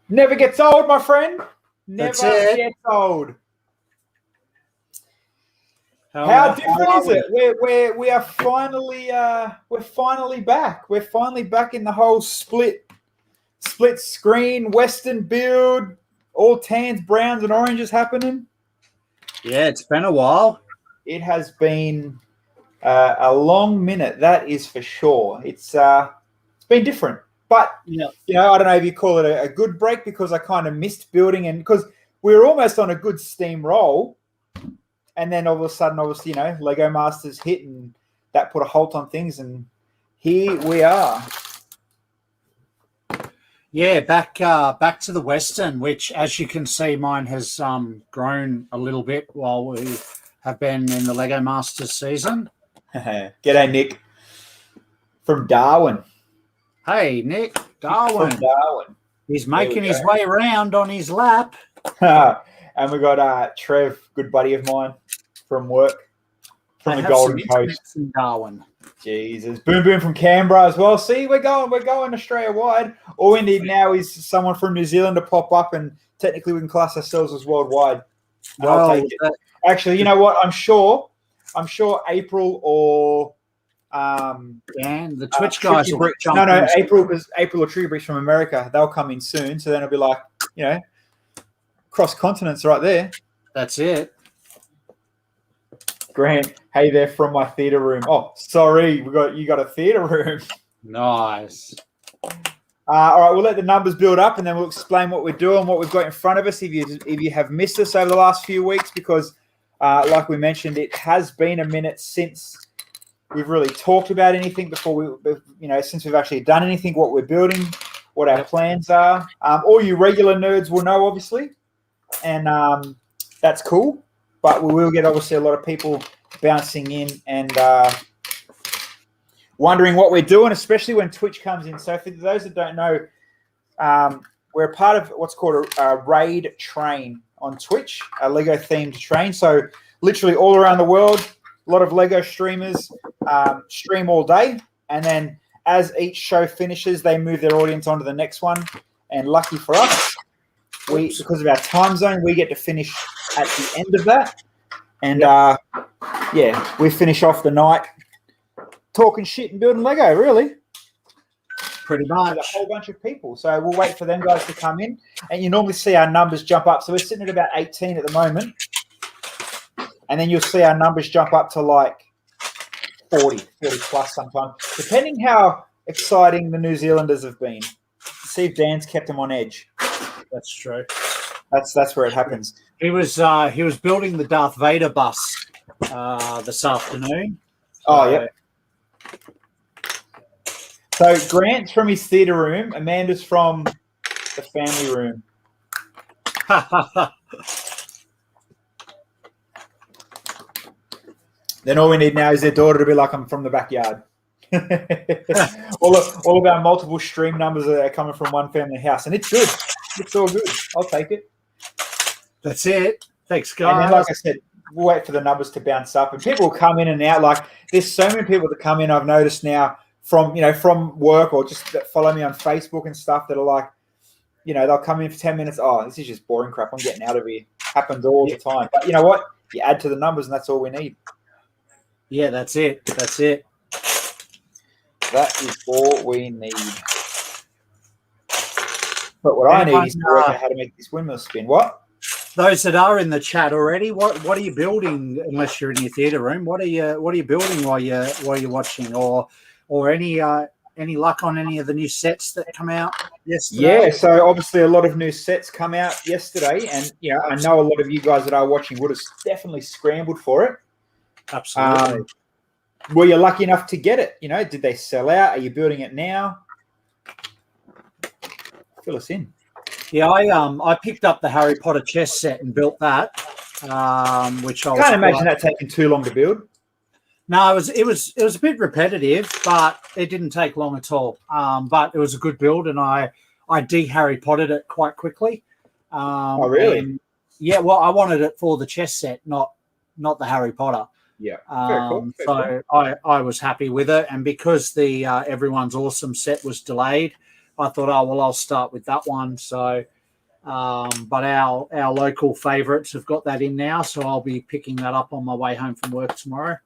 Never gets old, my friend. Never gets old. How different is it? We are finally we're finally back. We're finally back in the whole split screen Western build, all tans, browns, and oranges happening. Yeah, it's been a while. It has been a long minute, that is for sure. It's been different, but I don't know if you call it a good break, because I kind of missed building, and because we were almost on a good steam roll. And then all of a sudden, obviously, Lego Masters hit, and that put a halt on things. And here we are. Yeah, back to the Western, which, as you can see, mine has grown a little bit while we have been in the Lego Masters season. G'day, Nick from Darwin. Hey, Nick, Darwin. From Darwin. He's making his way around on his lap. And we got Trev, good buddy of mine from work, from the Golden Coast. In Darwin. Jesus. Boom Boom from Canberra as well. See, we're going Australia wide. All we need now is someone from New Zealand to pop up, and technically we can class ourselves as worldwide. I'll take it. Actually, you know what? I'm sure April or and the Twitch guys will jump in. No, April, because April or Tree Breach from America, they'll come in soon. So then it'll be like, cross continents right there. That's it. Grant, hey there from my theatre room. Oh, sorry, you got a theatre room. Nice. All right, we'll let the numbers build up, and then we'll explain what we're doing, what we've got in front of us. If you have missed us over the last few weeks, because like we mentioned, it has been a minute since we've really talked about anything before since we've actually done anything, what we're building, what our plans are. All you regular nerds will know, obviously, and that's cool. But we will get, obviously, a lot of people bouncing in and wondering what we're doing, especially when Twitch comes in. So for those that don't know, we're a part of what's called a raid train on Twitch, a Lego-themed train. So literally all around the world, a lot of Lego streamers stream all day. And then as each show finishes, they move their audience onto the next one. And lucky for us, because of our time zone, we get to finish at the end of that. And, we finish off the night talking shit and building Lego, really. Pretty much. With a whole bunch of people. So we'll wait for them guys to come in. And you normally see our numbers jump up. So we're sitting at about 18 at the moment. And then you'll see our numbers jump up to like 40 plus sometimes, depending how exciting the New Zealanders have been. See if Dan's kept them on edge. That's true. That's where it happens. He was building the Darth Vader bus this afternoon. Oh, yep. So Grant's from his theatre room. Amanda's from the family room. Then all we need now is their daughter to be like, I'm from the backyard. all of our multiple stream numbers are coming from one family house, and it's good. It's all good. I'll take it. That's it. Thanks, guys. And then, like I said, we'll wait for the numbers to bounce up, and people will come in and out. Like, there's so many people that come in, I've noticed now, from work or just that follow me on Facebook and stuff, that are like, they'll come in for 10 minutes. Oh, this is just boring crap. I'm getting out of here. Happens all the time. But you know what? You add to the numbers, and that's all we need. Yeah, that's it. That's it. That is all we need. But what I need is to work out how to make this windmill spin. What? Those that are in the chat already, what are you building? Unless you're in your theatre room, what are you building while you're watching, or any luck on any of the new sets that come out yesterday? Yeah, so obviously a lot of new sets come out yesterday, and I know a lot of you guys that are watching would have definitely scrambled for it. Absolutely. Were you lucky enough to get it? Did they sell out? Are you building it now? Fill us in. Yeah, I picked up the Harry Potter chess set and built that, which I can't imagine that taking too long to build. No, it was a bit repetitive, but it didn't take long at all. But it was a good build, and I de-Harry Pottered it quite quickly. Oh, really? Yeah, well, I wanted it for the chess set, not the Harry Potter. Yeah. Very cool. Very So cool. I was happy with it. And because the Everyone's Awesome set was delayed, I thought, oh, well, I'll start with that one. So, but our local favourites have got that in now. So I'll be picking that up on my way home from work tomorrow,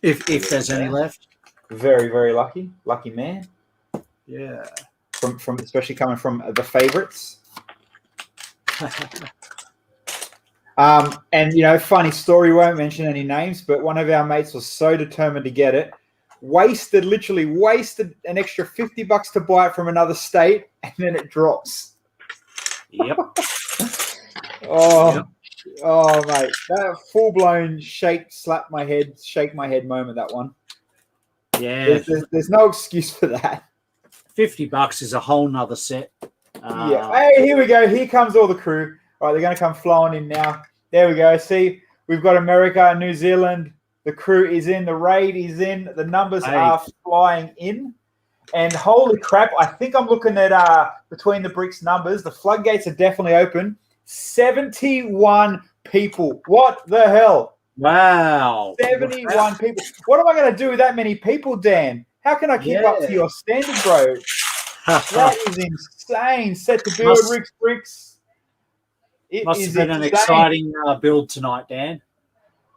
if there's any left. Very, very lucky. Lucky man. Yeah. From especially coming from the favourites. And, funny story, won't mention any names, but one of our mates was so determined to get it, literally wasted an extra $50 to buy it from another state, and then it drops. Yep. Oh, mate, that full-blown shake my head moment, that one. Yeah. There's no excuse for that. $50 is a whole nother set. Yeah. Hey, here we go. Here comes all the crew. All right, they're going to come flowing in now. There we go. See, we've got America and New Zealand. The crew is in. The raid is in. The numbers are flying in. And holy crap, I think I'm looking at Between the Bricks numbers. The floodgates are definitely open. 71 people. What the hell? Wow. 71 people. What am I going to do with that many people, Dan? How can I keep up to your standard, bro? That is insane. Set to build, Rick's Bricks. It must have been an exciting build tonight, Dan.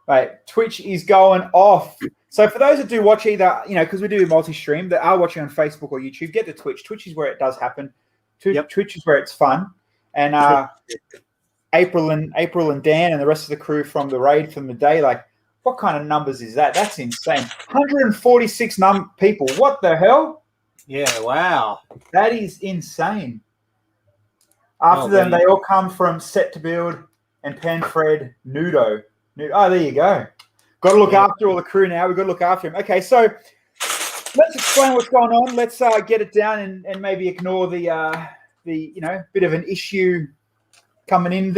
Right, Twitch is going off. So for those that do watch either, because we do multi-stream, that are watching on Facebook or YouTube, get to Twitch. Twitch is where it does happen. Twitch is where it's fun. And April and Dan and the rest of the crew from the raid from the day, like, what kind of numbers is that? That's insane. 146 people. What the hell? Yeah, wow. That is insane. After them, they all come from Set to Build and Panfred Nudo. Oh, there you go. Got to look after all the crew now. We've got to look after him. Okay, so let's explain what's going on. Let's get it down and maybe ignore the bit of an issue coming in.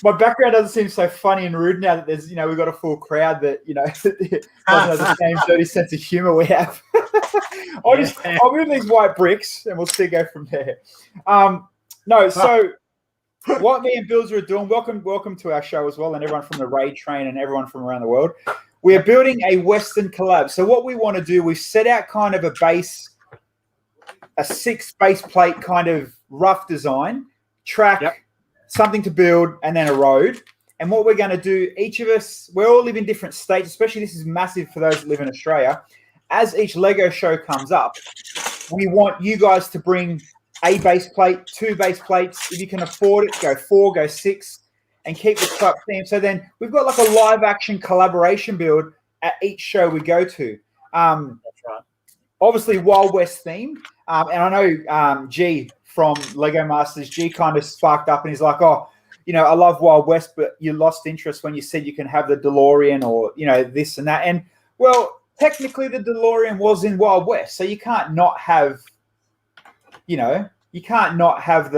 My background doesn't seem so funny and rude now that there's, we've got a full crowd that, doesn't have the same dirty sense of humor we have. I'll move these white bricks and we'll still go from there. So what me and Bills are doing, welcome to our show as well, and everyone from the raid train and everyone from around the world. We are building a Western collab. So what we want to do, we've set out kind of a 6 base plate kind of rough design, track, something to build, and then a road. And what we're going to do, each of us, we all live in different states, especially this is massive for those that live in Australia. As each Lego show comes up, we want you guys to bring a base plate, 2 base plates. If you can afford it, go 4, go 6, and keep the truck theme. So then we've got like a live action collaboration build at each show we go to. That's right. Obviously Wild West themed. And I know G from Lego Masters, G kind of sparked up and he's like, I love Wild West, but you lost interest when you said you can have the DeLorean or, this and that. And well, technically the DeLorean was in Wild West. So you can't not have, you can't not have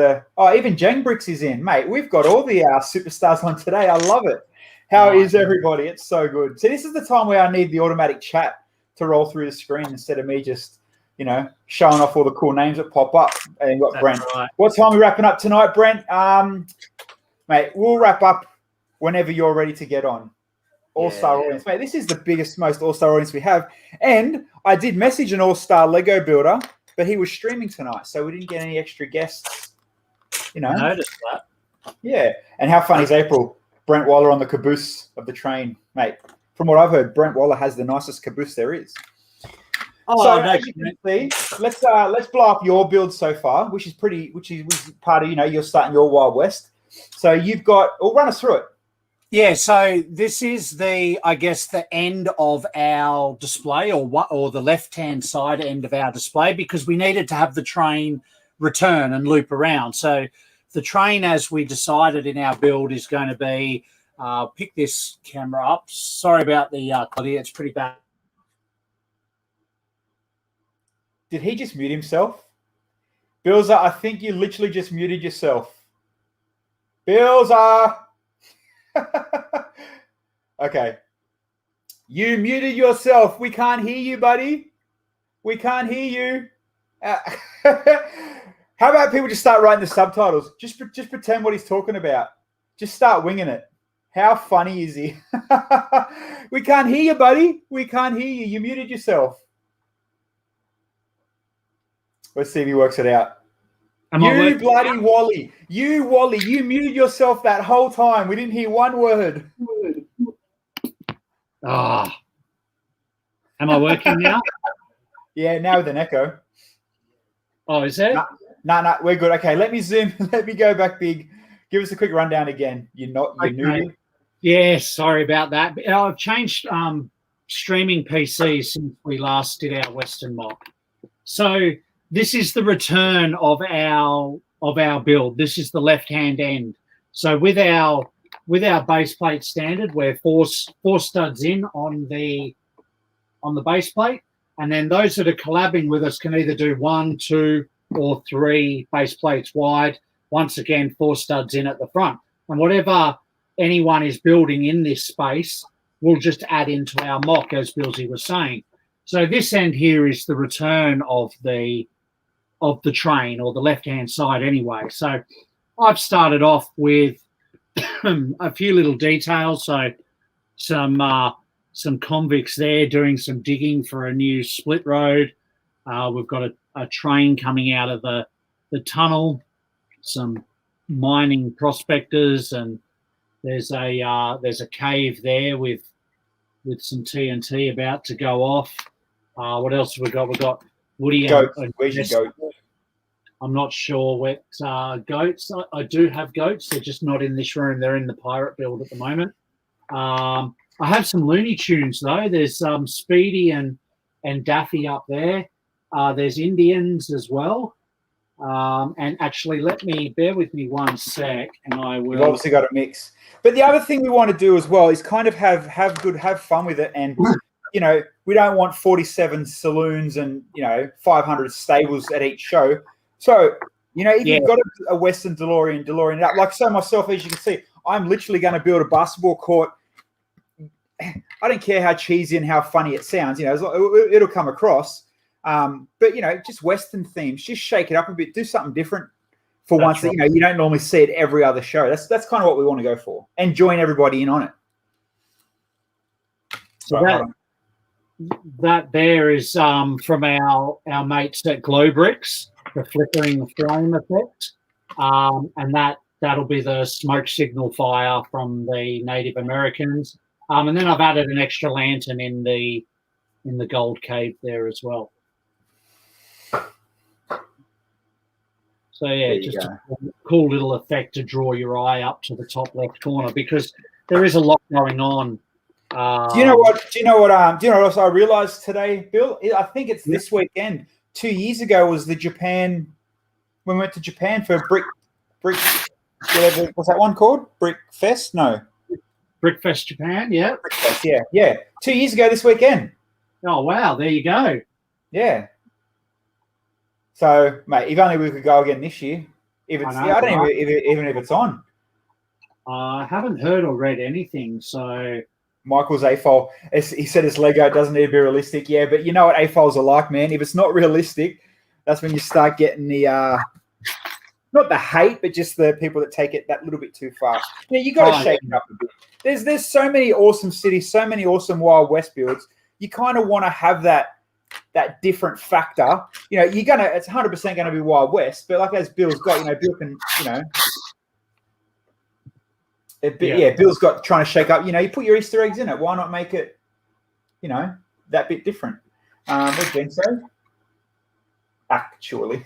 even Jang Bricks is in, mate. We've got all the superstars on today. I love it. How is everybody? It's so good. So this is the time where I need the automatic chat to roll through the screen instead of me just, showing off all the cool names that pop up. And you've got Brent. Right. What time are we wrapping up tonight, Brent? Mate, we'll wrap up whenever you're ready to get on. All-Star audience. Mate, this is the biggest, most all-star audience we have. And I did message an all-star Lego builder, but he was streaming tonight, so we didn't get any extra guests. I noticed that. Yeah. And how funny is April? Brent Waller on the caboose of the train. Mate, from what I've heard, Brent Waller has the nicest caboose there is. As you can see, let's blow up your build so far, which is part of, you're starting your Wild West. So run us through it. Yeah, so this is the end of our display, or the left-hand side end of our display, because we needed to have the train return and loop around. So the train, as we decided in our build, is going to be, pick this camera up. Sorry about the quality, it's pretty bad. Did he just mute himself? Bilza, I think you literally just muted yourself. Bilza! Okay. You muted yourself. We can't hear you, buddy. We can't hear you. How about people just start writing the subtitles? Just pretend what he's talking about. Just start winging it. How funny is he? We can't hear you, buddy. We can't hear you. You muted yourself. Let's see if he works it out. You bloody Wally. You, Wally, you muted yourself that whole time. We didn't hear one word. Ah. Am I working now? Yeah, now with an echo. Oh, is it? No, we're good. Okay, let me zoom. Let me go back big. Give us a quick rundown again. You're new. Yeah, sorry about that. I've changed streaming PCs since we last did our Western mock. So this is the return of our build. This is the left-hand end. So with our base plate standard, we're four studs in on the base plate, and then those that are collabing with us can either do 1, 2, or 3 base plates wide. Once again, 4 studs in at the front, and whatever anyone is building in this space, we'll just add into our mock, as Billsy was saying. So this end here is the return of the train, or the left-hand side anyway. So I've started off with a few little details. So some convicts there doing some digging for a new split road. We've got a train coming out of the tunnel, some mining prospectors, and there's a cave there with some TNT about to go off. What else have we got? We've got Woody and where's your goat? I'm not sure what goats. I do have goats. They're just not in this room. They're in the pirate build at the moment. I have some Looney Tunes though. There's Speedy and Daffy up there. There's Indians as well. And actually, bear with me one sec, and I will. We've obviously got a mix. But the other thing we want to do as well is kind of have fun with it, and we don't want 47 saloons and 500 stables at each show. So if you've got a Western DeLorean it up, like so myself, as you can see, I'm literally going to build a basketball court. I don't care how cheesy and how funny it sounds, it'll come across. But just Western themes, just shake it up a bit, do something different for once that you don't normally see it every other show. That's kind of what we want to go for, and join everybody in on it. So that there is from our mates at Glowbricks, the flickering flame effect, and that'll be the smoke signal fire from the Native Americans, and then I've added an extra lantern in the gold cave there as well. So yeah, just a cool little effect to draw your eye up to the top left corner, because there is a lot going on. Do you know what else I realized today, Bill? I think it's this weekend. 2 years ago was the Japan. When we went to Japan for Brick, whatever, what's that one called? Brick Fest? No. Brickfest Japan, yeah. Brickfest, yeah. 2 years ago this weekend. Oh wow, there you go. Yeah. So, mate, if only we could go again this year. If it's, I don't know, even if it's on. I haven't heard or read anything, so. Michael's AFOL, he said his Lego doesn't need to be realistic. Yeah, but you know what AFOLs are like, man. If it's not realistic, that's when you start getting the, not the hate, but just the people that take it that little bit too far. Yeah, you got to shake it up a bit. There's so many awesome cities, so many awesome Wild West builds. You kind of want to have that different factor. It's 100% going to be Wild West, but like as Bill's got, Bill can, Bill's got trying to shake up. You put your Easter eggs in it. Why not make it, that bit different? What's Ben say? Actually,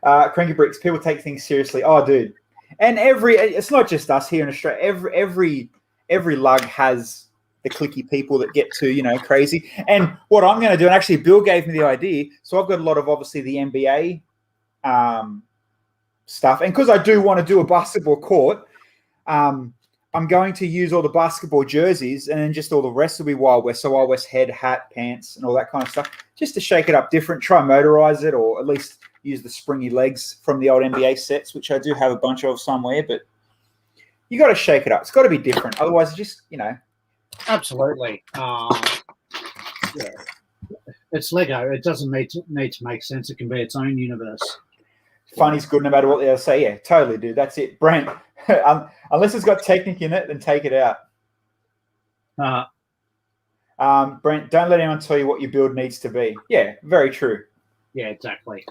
Cranky Bricks. People take things seriously. Oh, dude, and it's not just us here in Australia. Every lug has the clicky people that get to crazy. And what I'm going to do, and actually Bill gave me the idea. So I've got a lot of obviously the NBA stuff, and because I do want to do a basketball court. I'm going to use all the basketball jerseys, and then just all the rest will be Wild West. So Wild West head, hat, pants, and all that kind of stuff, just to shake it up different, try and motorize it, or at least use the springy legs from the old NBA sets, which I do have a bunch of somewhere, but you got to shake it up. It's got to be different. Otherwise, it's just, Absolutely. It's Lego. It doesn't need to make sense. It can be its own universe. Funny's good no matter what they else say. Yeah, totally, dude. That's it. Brent, unless it's got technique in it, then take it out. Brent, don't let anyone tell you what your build needs to be. Yeah, very true. Yeah, exactly.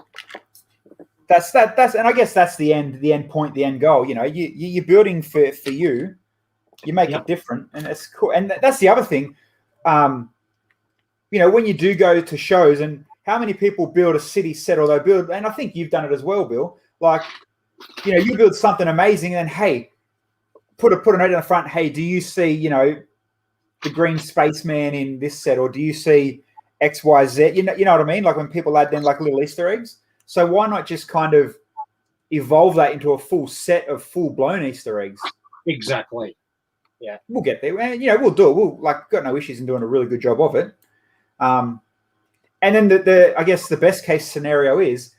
That's and I guess that's the end point, the end goal. You know, you're building for you. You make it different, and it's cool. And that's the other thing. You know, when you do go to shows, and how many people build a city set, or they build, and I think you've done it as well, Bill. Like, you know, you build something amazing, and then hey, put a note on the front. Hey, do you see, you know, the green spaceman in this set, or do you see X, Y, Z? You know what I mean? Like when people add then like little Easter eggs. So why not just kind of evolve that into a full set of full-blown Easter eggs? Exactly. Yeah, we'll get there. And, you know, we'll do it. We'll got no issues in doing a really good job of it. And then the I guess the best case scenario is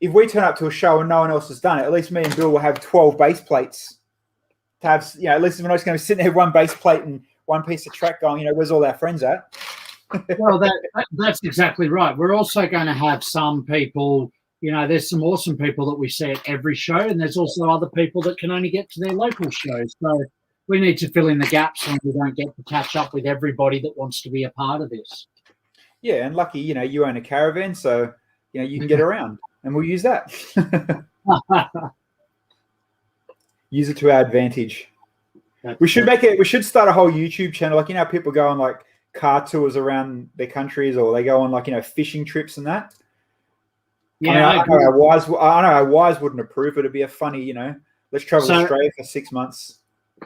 if we turn up to a show and no one else has done it, at least me and Bill will have 12 base plates to have, you know, at least we're not just going to sit there with one base plate and one piece of track going, you know, where's all our friends at? Well, that's exactly right. We're also going to have some people, you know, there's some awesome people that we see at every show, and there's also other people that can only get to their local shows. So we need to fill in the gaps when we don't get to catch up with everybody that wants to be a part of this. Yeah, and lucky, you know, you own a caravan, so, you know, you can get around, and we'll use that. Use it to our advantage. We should start a whole YouTube channel. Like, you know, people go on like car tours around their countries, or they go on like, you know, fishing trips and that. Yeah, I know our wives wouldn't approve, but it'd be a funny, you know, let's travel to Australia for 6 months.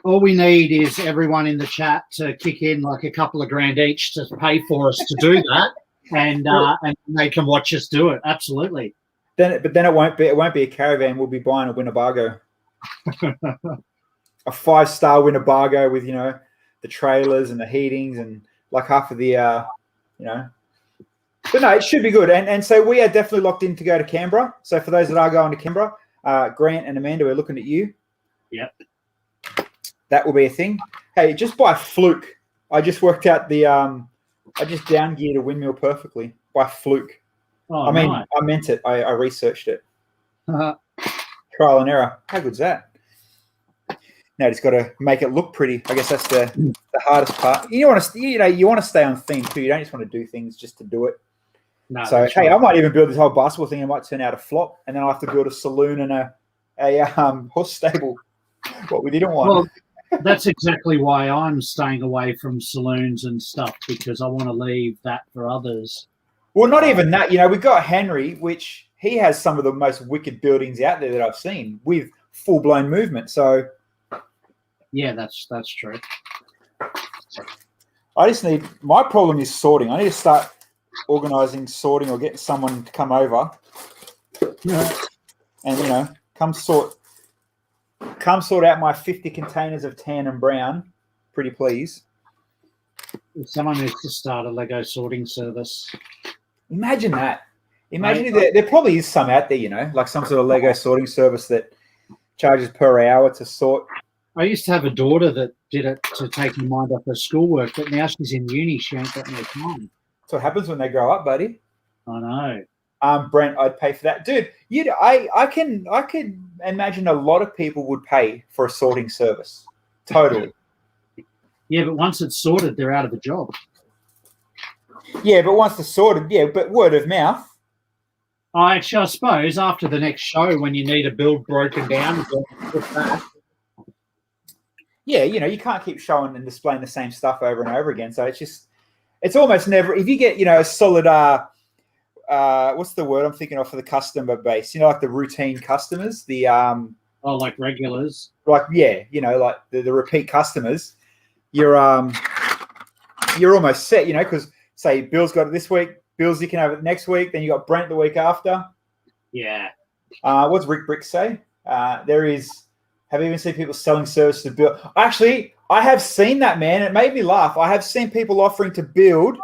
All we need is everyone in the chat to kick in like a couple of grand each to pay for us to do that, and they can watch us do it. Absolutely. But then it won't be a caravan. We'll be buying a Winnebago, a 5-star Winnebago with, you know, the trailers and the heatings and like half of the you know. But no, it should be good. And so we are definitely locked in to go to Canberra. So for those that are going to Canberra, Grant and Amanda, we're looking at you. Yep. That will be a thing. Hey, just by fluke, I just worked out the I just down geared a windmill perfectly by fluke. Oh, I mean, nice. I meant it. I researched it. Trial and error. How good's that? Now just got to make it look pretty. I guess that's the hardest part. You want to stay on theme too. You don't just want to do things just to do it. No, so hey, right. I might even build this whole basketball thing. It might turn out a flop, and then I'll have to build a saloon and a horse stable. What we didn't want. Well, that's exactly why I'm staying away from saloons and stuff, because I want to leave that for others. Well, not even that. You know, we've got Henry, which he has some of the most wicked buildings out there that I've seen with full-blown movement. So, yeah, that's true. My problem is sorting. I need to start organising sorting or getting someone to come over and, you know, come sort out my 50 containers of tan and brown. Pretty please. Someone needs to start a Lego sorting service. Imagine that. Imagine if there probably is some out there, you know, like some sort of Lego sorting service that charges per hour to sort. I used to have a daughter that did it to take her mind off her schoolwork, but now she's in uni. She ain't got no time. That's what happens when they grow up, buddy. I know. Brent, I'd pay for that, dude. I can imagine a lot of people would pay for a sorting service. Totally. Yeah, but once it's sorted, they're out of a job. Yeah, but once it's sorted, yeah, but word of mouth. I suppose after the next show, when you need a build broken down, yeah, you know, you can't keep showing and displaying the same stuff over and over again. So it's almost never. If you get, you know, a solid what's the word I'm thinking of for the customer base? You know, like the routine customers, the like regulars. Like, yeah, you know, like the repeat customers, you're almost set, you know, because say Bill's got it this week, Bill's you can have it next week, then you got Brent the week after. Yeah. What's Rick Brick say? Have you even seen people selling services to build? Actually, I have seen that, man. It made me laugh. I have seen people offering to build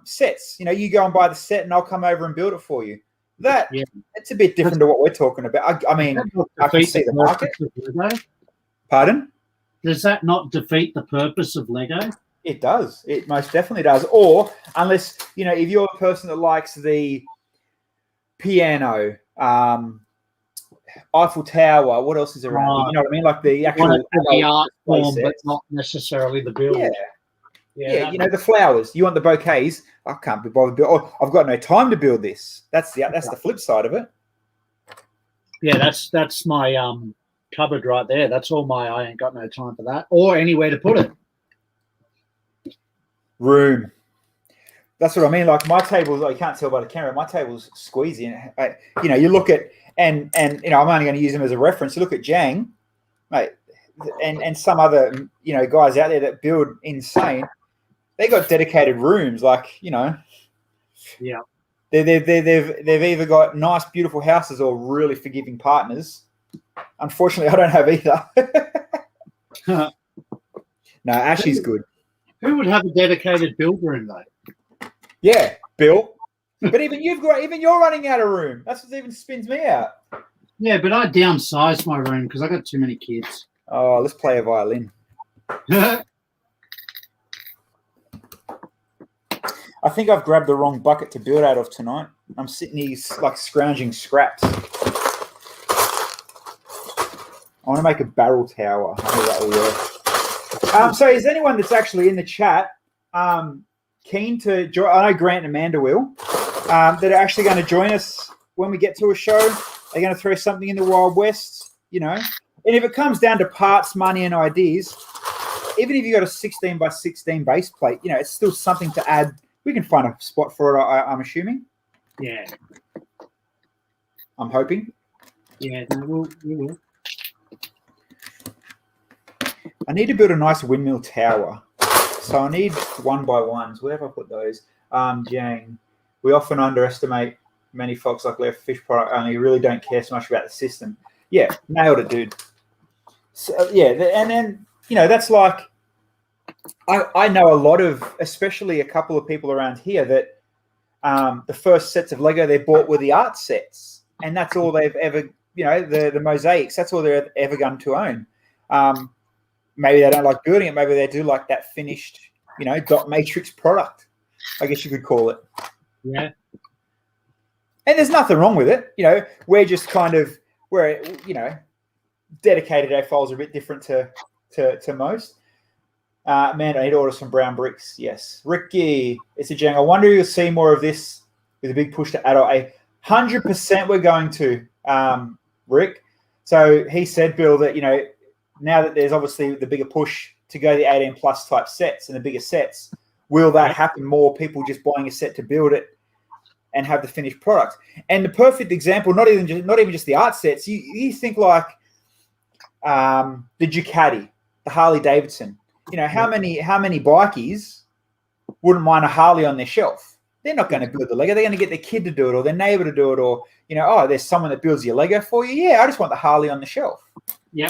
sets. You know, you go and buy the set and I'll come over and build it for you. It's a bit different to what we're talking about. I mean, I can see the market. Pardon? Does that not defeat the purpose of Lego? It does. It most definitely does. Or unless, you know, if you're a person that likes the piano Eiffel Tower. What else is around here? You know what I mean? Like the actual the art form, but sets. not necessarily the build. Yeah. Yeah, You know, the flowers. You want the bouquets. I can't be bothered. Oh, I've got no time to build this. That's the flip side of it. Yeah, that's my cupboard right there. That's all my. I ain't got no time for that, or anywhere to put it. Room. That's what I mean. Like my tables, you can't tell by the camera. My table's squeezy. You know, you look at and you know, I'm only going to use them as a reference. You look at Jang, mate, and some other guys out there that build insane. They got dedicated rooms, like Yeah. They've either got nice, beautiful houses or really forgiving partners. Unfortunately, I don't have either. No, Ashley's good. Who would have a dedicated build room though? Yeah, Bill. But even you're running out of room. That's what even spins me out. Yeah, but I downsized my room because I got too many kids. Oh, let's play a violin. I think I've grabbed the wrong bucket to build out of tonight. I'm sitting here like scrounging scraps. I want to make a barrel tower. I know that will work. So is anyone that's actually in the chat keen to join? I know Grant and Amanda will. That are actually going to join us when we get to a show. They're going to throw something in the Wild West, And if it comes down to parts, money, and ideas, even if you got a 16 by 16 base plate, it's still something to add. We can find a spot for it, I'm assuming. Yeah. I'm hoping. Yeah, we will. I need to build a nice windmill tower. So I need 1x1s. Where have I put those? Jang. We often underestimate many folks like Left Fish Product only really don't care so much about the system. Yeah, nailed it, dude. So, yeah, and then, that's like, I know a lot of, especially a couple of people around here that the first sets of Lego they bought were the art sets. And that's all they've ever, the mosaics, that's all they're ever going to own. Maybe they don't like building it. Maybe they do like that finished, dot matrix product, I guess you could call it. Yeah. And there's nothing wrong with it. We're just kind of, dedicated A files are a bit different to most. Man, I need to order some brown bricks. Yes. Ricky, it's a Jang. I wonder if you'll see more of this with a big push to adult. 100% we're going to, Rick. So he said, Bill, that, now that there's obviously the bigger push to go the 18 plus type sets and the bigger sets, will that happen? More people just buying a set to build it and have the finished product. And the perfect example, not even just the art sets, you think like the Ducati, the Harley Davidson. How many bikies wouldn't mind a Harley on their shelf? They're not going to build the Lego. They're going to get their kid to do it or their neighbor to do it, or there's someone that builds your Lego for you. Yeah, I just want the Harley on the shelf. Yeah,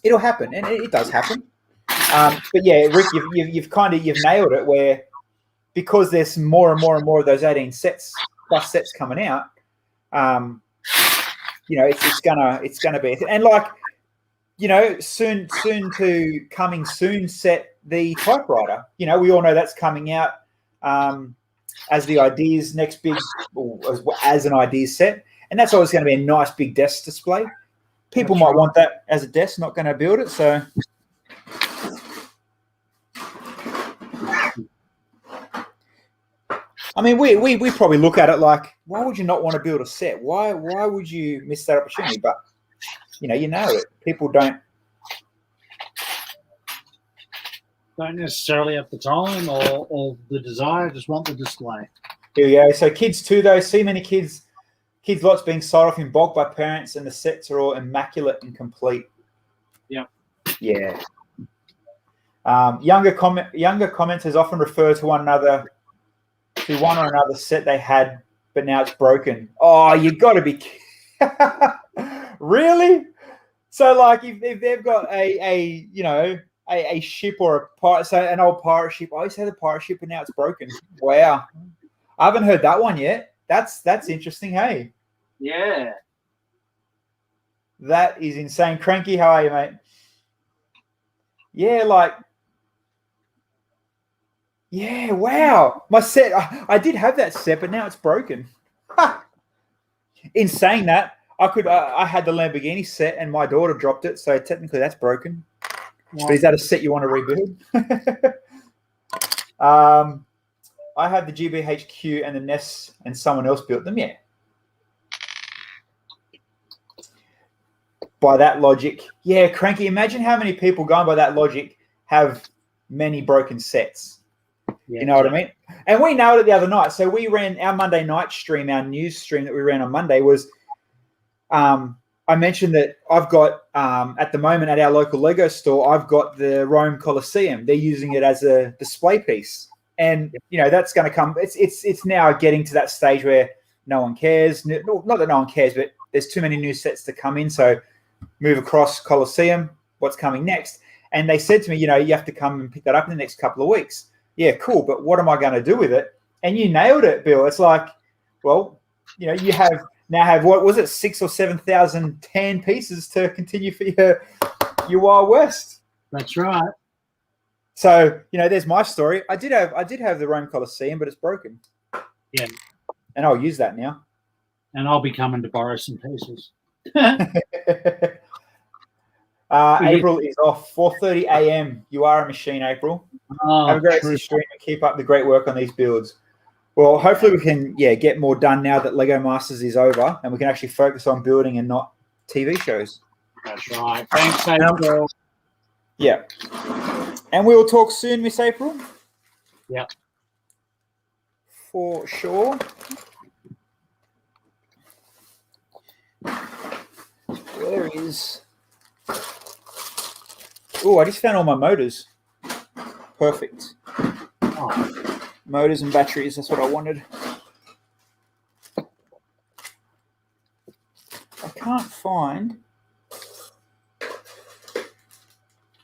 it'll happen, and it does happen. But yeah, Rick, you've nailed it. Where because there's more and more and more of those 18 sets plus sets coming out, it's gonna be, and like soon to coming soon set the typewriter. We all know that's coming out as the ideas next big, as an ideas set, and that's always going to be a nice big desk display. People might want that as a desk, not going to build it. So, I mean, we probably look at it like, why would you not want to build a set? Why would you miss that opportunity? But you know it. People don't necessarily have the time or the desire. Just want the display. Here we go. So kids too, though. See many kids lots being sold off in bulk by parents, and the sets are all immaculate and complete. Yeah. Yeah. Younger commenters often refer to one or another set they had, but now it's broken. Oh, you got to be really? So, like, if they've got a ship or a pirate, so an old pirate ship. I used to have a pirate ship, and now it's broken. Wow, I haven't heard that one yet. That's interesting. Hey. Yeah. That is insane. Cranky, how are you, mate? Yeah, like. Yeah, wow. My set, I did have that set, but now it's broken. In saying that, I had the Lamborghini set and my daughter dropped it, so technically that's broken. But is that a set you want to rebuild? I have the GBHQ and the Ness, and someone else built them. Yeah. By that logic, yeah, Cranky. Imagine how many people going by that logic have many broken sets. Yeah, you know what I mean? And we nailed it the other night. So we ran our Monday night stream, our news stream that we ran on Monday was. I mentioned that I've got at the moment at our local Lego store, I've got the Rome Colosseum. They're using it as a display piece, and that's going to come. It's now getting to that stage where no one cares. Not that no one cares, but there's too many new sets to come in. So move across Colosseum. What's coming next? And they said to me, you have to come and pick that up in the next couple of weeks. Yeah, cool. But what am I going to do with it? And you nailed it, Bill. It's like, well, you have what was it, 6,000 or 7,000 tan pieces to continue for your Wild West. That's right. So there's my story. I did have the Rome Colosseum, but it's broken. Yeah, and I'll use that now. And I'll be coming to borrow some pieces. April is off 4:30 a.m. You are a machine, April. Have a great stream and keep up the great work on these builds. Well, hopefully we can, get more done now that Lego Masters is over, and we can actually focus on building and not TV shows. That's right. Thanks, April. Yeah. And we will talk soon, Miss April. Yeah. For sure. Where is... Oh, I just found all my motors. Perfect. Oh. Motors and batteries, that's what I wanted. I can't find...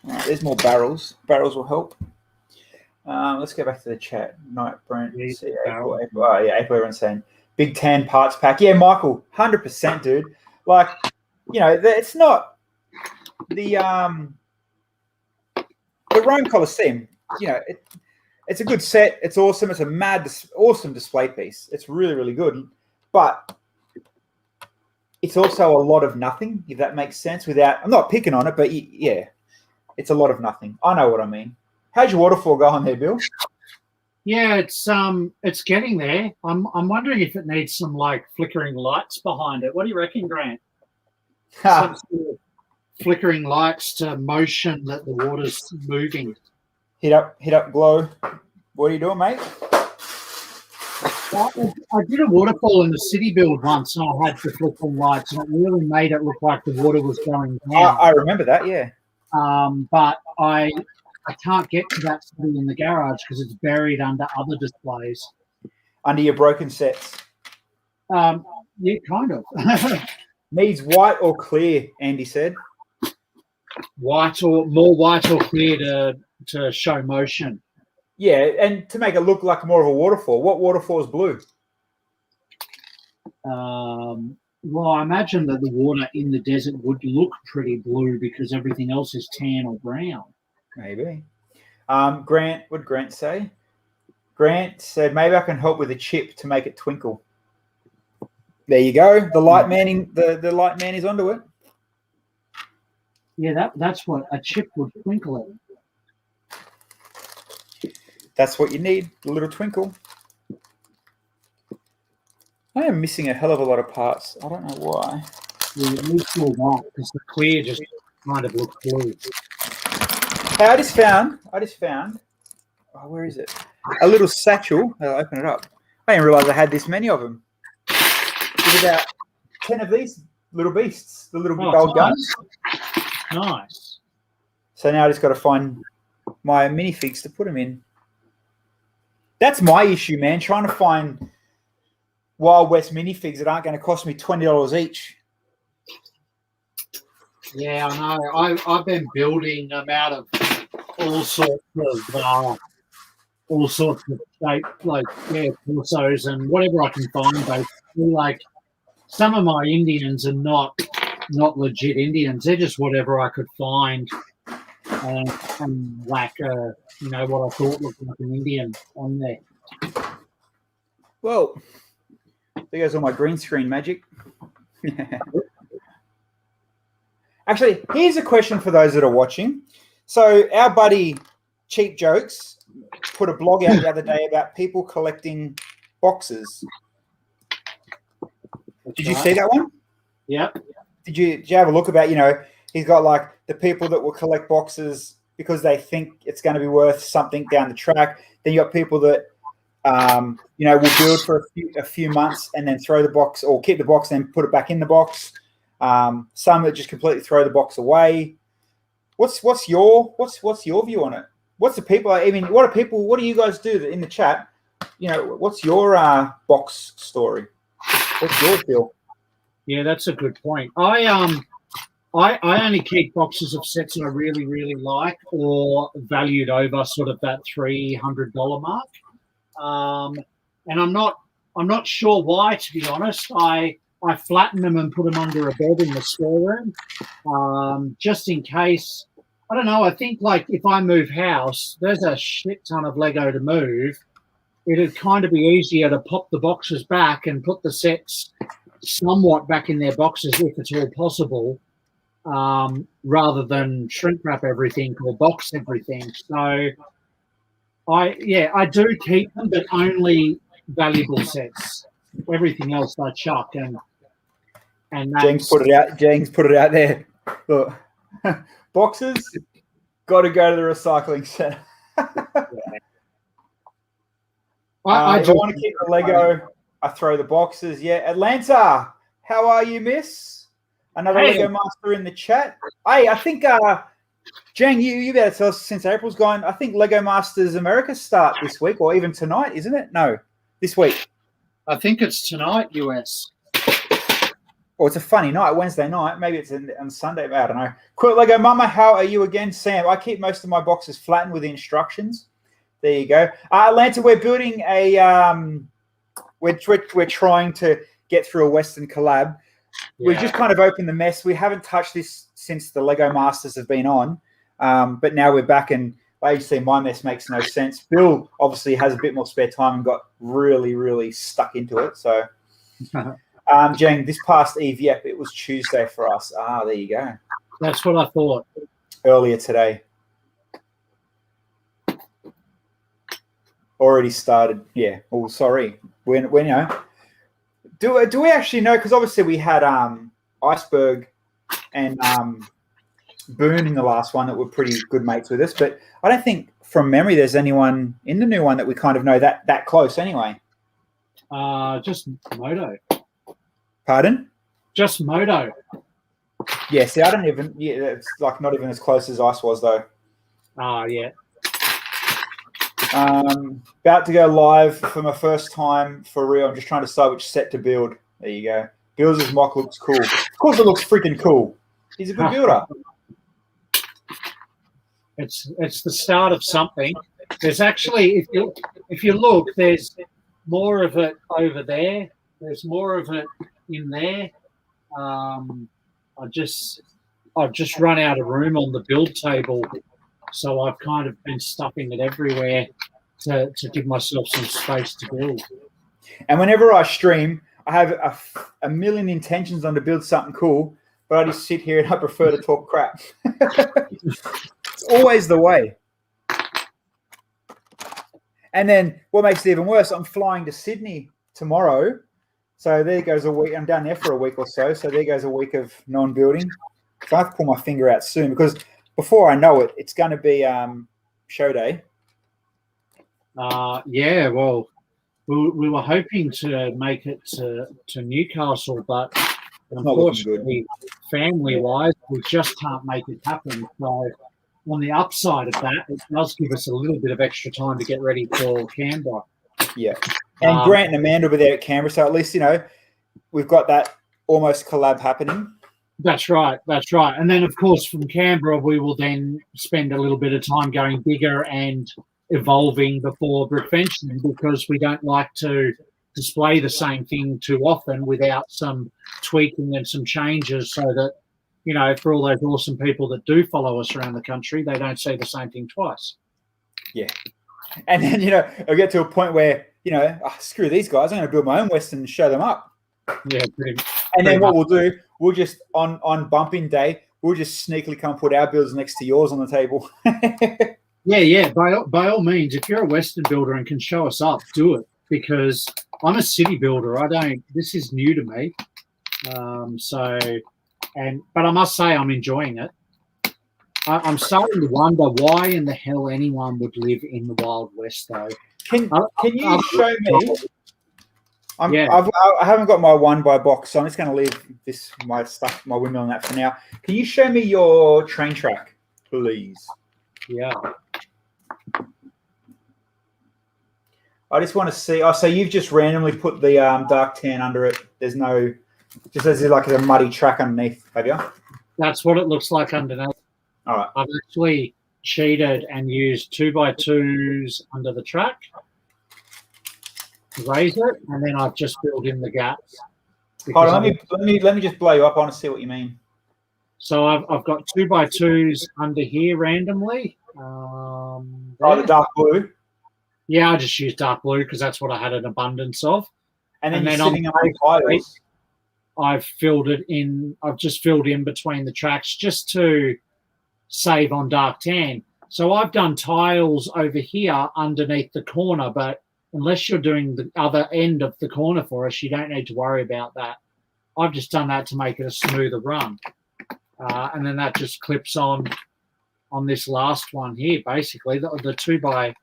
Right, there's more barrels. Barrels will help. Let's go back to the chat. Night, Brent. April. Oh, yeah, April, everyone's saying. Big Tan parts pack. Yeah, Michael, 100%, dude. Like, it's not the Rome Colosseum. It's a good set. It's awesome. It's a awesome display piece. It's really, really good. But it's also a lot of nothing, if that makes sense. I'm not picking on it, but yeah, it's a lot of nothing. I know what I mean. How's your waterfall going there, Bill? Yeah, it's getting there. I'm wondering if it needs some flickering lights behind it. What do you reckon, Grant? Some sort of flickering lights to motion that the water's moving. Hit up glow. What are you doing, mate? I did a waterfall in the city build once, and I had the flickering lights, and it really made it look like the water was going down. I remember that, yeah. But I can't get to that city in the garage because it's buried under other displays. Under your broken sets? Yeah, kind of. Needs white or clear, Andy said. White or clear to show motion. Yeah, and to make it look like more of a waterfall. What waterfall is blue? Well, I imagine that the water in the desert would look pretty blue because everything else is tan or brown. Maybe. Grant, what did Grant say? Grant said, maybe I can help with a chip to make it twinkle. There you go. The light man, the light man is onto it. Yeah, that's what a chip would twinkle at. That's what you need, a little twinkle. I am missing a hell of a lot of parts. I don't know why. Yeah, it looks all white because the clear just kind of looks blue. Hey, I just found, oh, where is it? A little satchel. I'll open it up. I didn't realize I had this many of them. There's about 10 of these little beasts, the little gold guns. Nice. So now I just got to find my minifigs to put them in. That's my issue, man, trying to find Wild West minifigs that aren't going to cost me $20 each. Yeah, I know. I've been building them out of all sorts of shape, torsos and whatever I can find. Basically, some of my Indians are not legit Indians. They're just whatever I could find, and what I thought looked like an Indian on there. Well, There goes all my green screen magic. Actually, here's a question for those that are watching. So our buddy Cheap Jokes put a blog out the other day about people collecting boxes. Did you see that one? Yep. Did you have a look about, he's got like the people that will collect boxes because they think it's going to be worth something down the track. Then you got people that, will build for a few months and then throw the box or keep the box and put it back in the box. Some that just completely throw the box away. What's your view on it? What's the people? I mean, what do you guys do in the chat? What's your box story? What's your feel? Yeah, that's a good point. I only keep boxes of sets that I really, really like or valued over sort of that $300 mark. And I'm not sure why, to be honest. I flatten them and put them under a bed in the storeroom, just in case. I don't know. I think like if I move house, there's a shit ton of Lego to move. It'd kind of be easier to pop the boxes back and put the sets somewhat back in their boxes if it's all possible, rather than shrink wrap everything or box everything. So I do keep them, but only valuable sets. Everything else I chuck and James put it out there. Look, boxes got to go to the recycling center. I want to keep the Lego. I throw the boxes. Yeah, Atlanta, how are you, miss? Another Lego master in the chat. Hey, I think Jang, you better tell us since April's gone. I think Lego Masters America start this week or even tonight, isn't it? No, this week. I think it's tonight, US. Or it's a funny night, Wednesday night. Maybe it's on Sunday. I don't know. Cool, Lego Mama, how are you again? Sam, I keep most of my boxes flattened with the instructions. There you go. Atlanta, we're building a we're trying to get through a Western collab. Yeah. We've just kind of opened the mess. We haven't touched this since the Lego Masters have been on. But now we're back, and like you see, my mess makes no sense. Bill obviously has a bit more spare time and got really, really stuck into it. So Jane, this past Eve, yep, it was Tuesday for us. There you go. That's what I thought. Earlier today. Already started. Yeah. Oh, sorry. We do we actually know? Because obviously we had Iceberg and Boone in the last one that were pretty good mates with us, but I don't think from memory there's anyone in the new one that we kind of know that close anyway. Just Moto. Pardon? Just Moto. Yeah, see, I don't even. Yeah, it's like not even as close as Ice was though. Yeah. About to go live for my first time for real. I'm just trying to decide which set to build. There you go. Builder's mock looks cool. Of course, it looks freaking cool. He's a good builder. It's the start of something. There's actually, if you look, there's more of it over there. There's more of it in there. I've just run out of room on the build table, so I've kind of been stuffing it everywhere to give myself some space to build. And whenever I stream, I have a million intentions on to build something cool, but I just sit here and I prefer to talk crap. It's always the way. And then what makes it even worse, I'm flying to Sydney tomorrow. So there goes a week. I'm down there for a week or so. So there goes a week of non-building. So I have to pull my finger out soon because before I know it, it's going to be show day. Yeah, well, we were hoping to make it to Newcastle, but unfortunately, family-wise, we just can't make it happen. So on the upside of that, it does give us a little bit of extra time to get ready for Canberra. Yeah. And Grant and Amanda will be there at Canberra, so at least, we've got that almost collab happening. That's right. That's right. And then, of course, from Canberra, we will then spend a little bit of time going bigger and evolving before Brickvention because we don't like to display the same thing too often without some tweaking and some changes so that, for all those awesome people that do follow us around the country, they don't say the same thing twice. Yeah. And then, it'll get to a point where, screw these guys. I'm going to build my own Western and show them up. Yeah. And then what we'll do, we'll just, on bumping day, we'll just sneakily come put our builds next to yours on the table. Yeah. By all means, if you're a Western builder and can show us up, do it. Because I'm a city builder. This is new to me. But I must say I'm enjoying it. I'm starting to wonder why in the hell anyone would live in the Wild West, though. Can you show me? I haven't got my 1x box, so I'm just going to leave my windmill on that for now. Can you show me your train track, please? Yeah. I just want to see. Oh, so you've just randomly put the dark tan under it. There's no, just as like a muddy track underneath, have you? That's what it looks like underneath. All right. I've actually cheated and used 2x2s under the track to raise it, and then I've just filled in the gaps. Hold on, let me just blow you up. I want to see what you mean. So I've got 2x2s under here randomly. The dark blue. Yeah, I just used dark blue because that's what I had an abundance of. And then you're sitting on tiles. I've filled it in. I've just filled in between the tracks just to save on dark tan. So I've done tiles over here underneath the corner, but unless you're doing the other end of the corner for us, you don't need to worry about that. I've just done that to make it a smoother run. And then that just clips on this last one here, basically. The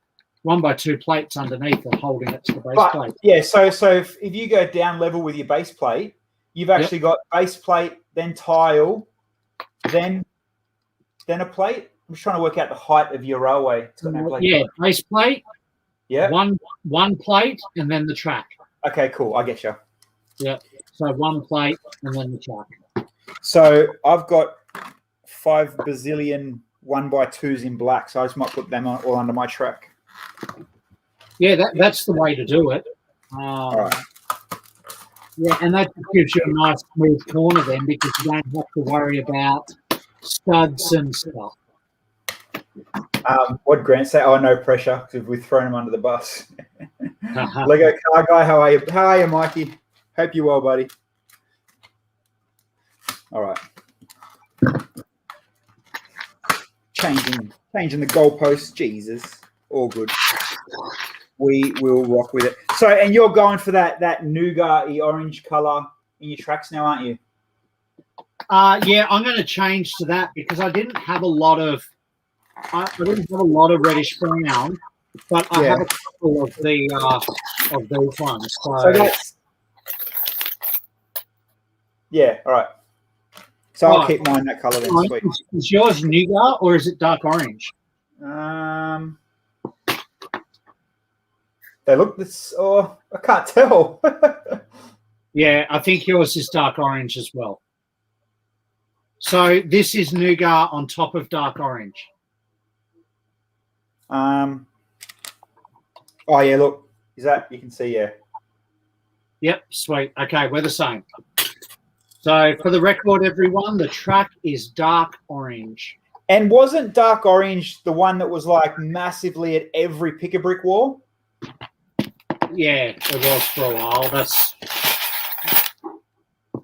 1x2 plates underneath are holding it to the base plate. Yeah, so if you go down level with your base plate, you've actually got base plate, then tile, then a plate. I'm just trying to work out the height of your railway. It's got no plate. Base plate. Yeah. One plate and then the track. Okay, cool. I get you. Yeah. So one plate and then the track. So I've got 5 bazillion 1x2s in black, so I just might put them all under my track. Yeah, that's the way to do it. All right. Yeah, and that gives you a nice smooth corner then, because you don't have to worry about studs and stuff. What Grant say? Oh, no pressure, because we've thrown him under the bus. Lego car guy, how are you? How are you, Mikey? Hope you're well, buddy. All right. Changing the goalposts. Jesus. All good. We will rock with it. So, and you're going for that nougat-y orange color in your tracks now, aren't you? Yeah, I'm going to change to that because I didn't have a lot of reddish brown, but I have a couple of these ones. So that's all right. So I'll keep mine that color then. Sweet. Is yours nougat or is it dark orange? They look this. Oh, I can't tell. Yeah, I think yours is dark orange as well. So this is nougat on top of dark orange. Oh yeah, look. Is that you can see? Yeah. Yep, sweet. Okay, we're the same. So for the record, everyone, the track is dark orange. And wasn't dark orange the one that was like massively at every pick-a-brick wall? Yeah, it was for a while.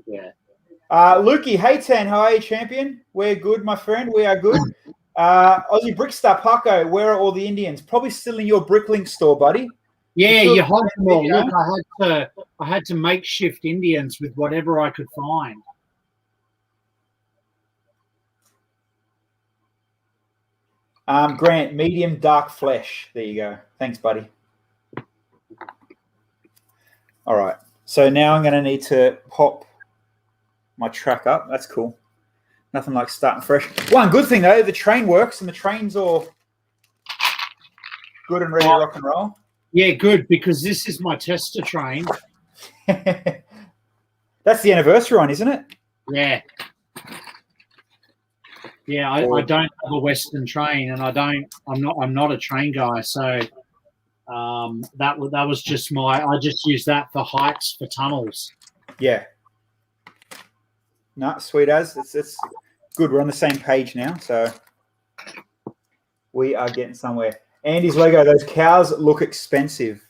Yeah. Lukey, hey Tan, how are you, champion? We're good, my friend. We are good. Aussie Brickstar Paco, where are all the Indians? Probably still in your Bricklink store, buddy. Yeah, you hold them all. Look, I had to makeshift Indians with whatever I could find. Grant, medium dark flesh. There you go. Thanks, buddy. All right. So now I'm going to need to pop my track up. That's cool. Nothing like starting fresh. One good thing, though, the train works and the train's all good and ready to rock and roll. Yeah, good, because this is my tester train. That's the anniversary one, isn't it? Yeah. Yeah, I don't have a Western train, and I'm not a train guy, so that was just I just use that for heights for tunnels. Yeah. No, sweet as. It's good. We're on the same page now, so we are getting somewhere. Andy's Lego, those cows look expensive.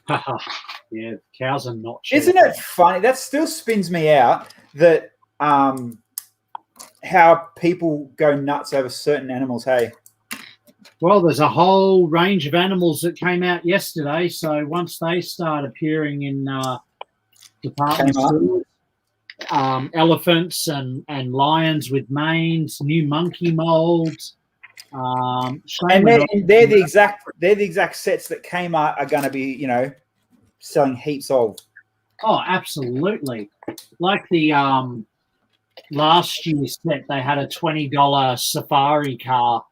Yeah, cows are not cheap. Isn't it funny? That still spins me out that how people go nuts over certain animals. Hey, Well, there's a whole range of animals that came out yesterday. So once they start appearing in department stores, elephants and lions with manes, new monkey molds. And they're the exact sets that Kmart are going to be, selling heaps of. Oh, absolutely! Like the last year's set, they had a $20 safari car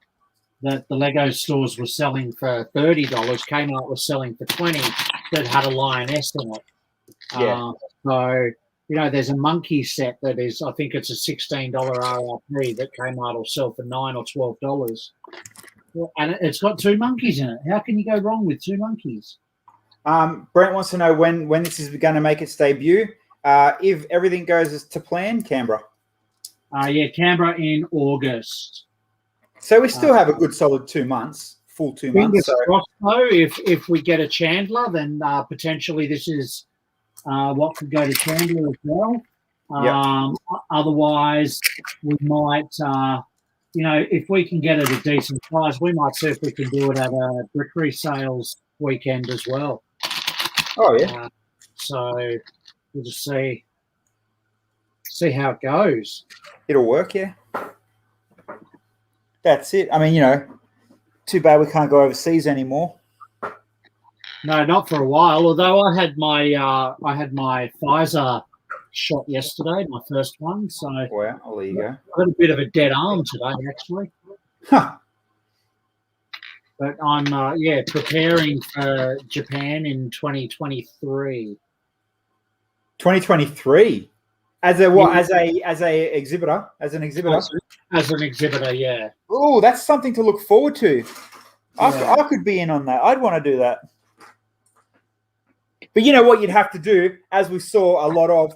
that the Lego stores were selling for $30. Kmart was selling for $20. That had a lioness in it. Yeah. So there's a monkey set that is, I think it's a $16 RRP that Kmart will sell for $9 or $12. And it's got 2 monkeys in it. How can you go wrong with 2 monkeys? Brent wants to know when this is going to make its debut. If everything goes to plan, Canberra. Yeah, Canberra in August. So we still have a good solid 2 months, full 2 months. So. Crossed, though, if we get a Chandler, then potentially this is what could go to Chandler as well. Otherwise, we might, if we can get it at a decent price, we might see if we can do it at a brickery sales weekend as well. Oh, yeah. So we'll just see how it goes. It'll work, yeah. That's it. I mean, too bad we can't go overseas anymore. No, not for a while. Although I had my Pfizer shot yesterday, my first one. So well, there you go. I got a bit of a dead arm today, actually. Huh. But I'm preparing for Japan in 2023. 2023. As a what? As a exhibitor? As an exhibitor? As an exhibitor, yeah. Oh, that's something to look forward to. I could be in on that. I'd want to do that. But you know what you'd have to do, as we saw a lot of,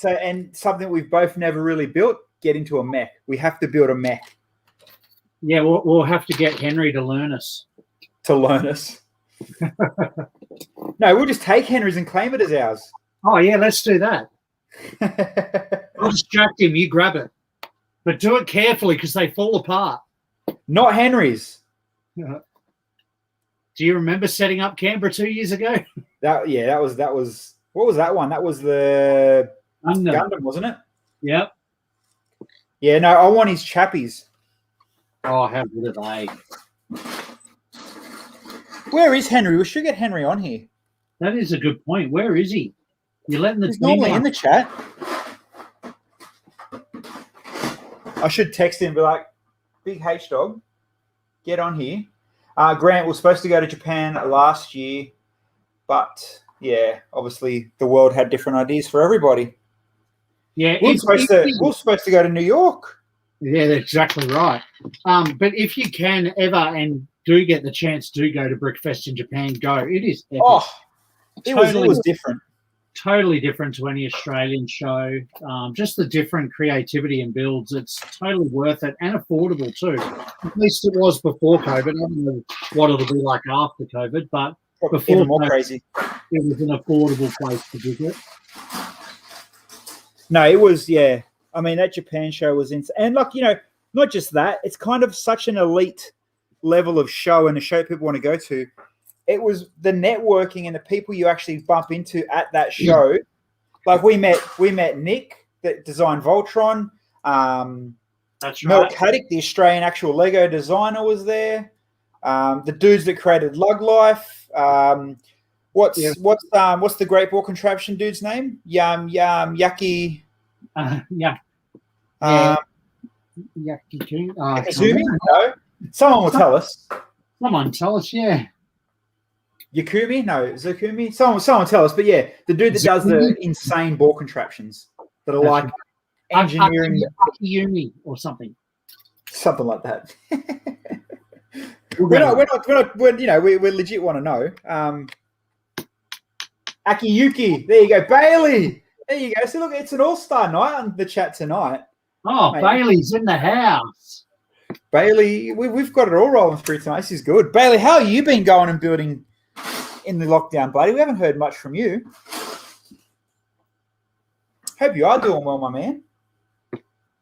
and something we've both never really built, get into a mech. We have to build a mech. Yeah, we'll have to get Henry to learn us. No, we'll just take Henry's and claim it as ours. Oh, yeah, let's do that. I'll distract him, you grab it. But do it carefully because they fall apart. Not Henry's. Do you remember setting up Canberra 2 years ago? That was what was that one? That was the Gundam, wasn't it? Yep. Yeah, no, I want his chappies. Oh, how good are they? Where is Henry? We should get Henry on here. That is a good point. Where is he? You're letting the He's normally in the chat. I should text him and be like, Big H Dog, get on here. Grant was supposed to go to Japan last year, but yeah, obviously the world had different ideas for everybody. Yeah, we're supposed to go to New York. Yeah, that's exactly right. But if you can ever and do get the chance to go to Brickfest in Japan, go. It is epic. Oh, it was different. Totally different to any Australian show. Just the different creativity and builds. It's totally worth it and affordable too. At least it was before COVID. I don't know what it'll be like after COVID, but before even more crazy. It was an affordable place to visit. No, it was, yeah. I mean, that Japan show was insane. And like, not just that, it's kind of such an elite level of show and a show people want to go to. It was the networking and the people you actually bump into at that show. Yeah. Like we met Nick that designed Voltron. That's Mel right. Caddick, the Australian actual Lego designer, was there. The dudes that created Lug Life. What's the great ball contraption dude's name? Yucky. Yeah. Yucky. Izumi? No. Someone will tell us. Someone tell us, yeah. Yakumi? No, Zakumi? Someone tell us. But yeah, the dude that does the insane ball contraptions that are like engineering. Akiyumi or something. Something like that. we legit want to know. Akiyuki. There you go. Bailey. There you go. So look, it's an all-star night on the chat tonight. Oh, mate. Bailey's in the house. Bailey, we've got it all rolling through tonight. This is good. Bailey, how have you been going and building in the lockdown, buddy? We haven't heard much from you. Hope you are doing well, my man.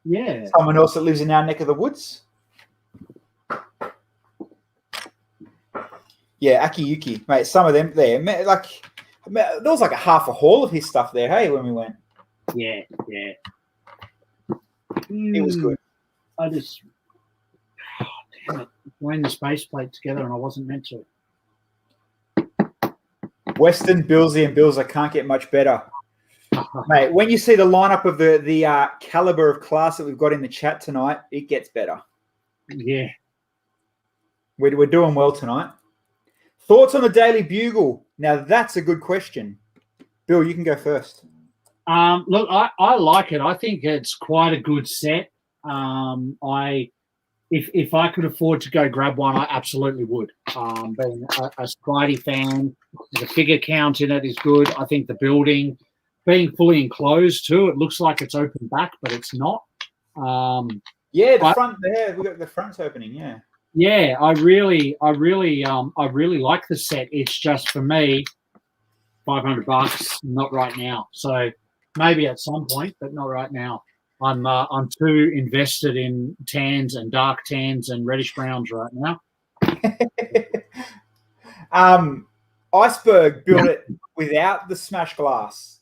Yeah. Someone else that lives in our neck of the woods. Yeah, Akiyuki, mate. Some of them there, there was like a half a haul of his stuff there. Hey, when we went. Yeah. It was good. I just, damn it, wearing the space plate together, and I wasn't meant to. Western, Billsy, and Bills, I can't get much better. Mate, when you see the lineup of the caliber of class that we've got in the chat tonight, it gets better. Yeah. We're doing well tonight. Thoughts on the Daily Bugle? Now, that's a good question. Bill, you can go first. Look, I like it. I think it's quite a good set. If I could afford to go grab one, I absolutely would. Being a Spidey fan, the figure count in it is good. I think the building, being fully enclosed too, it looks like it's open back, but it's not. Yeah, the front there, we got the front's opening. Yeah. Yeah, I really like the set. It's just for me, $500, not right now. So maybe at some point, but not right now. I'm too invested in tans and dark tans and reddish browns right now. Iceberg built it without the smash glass.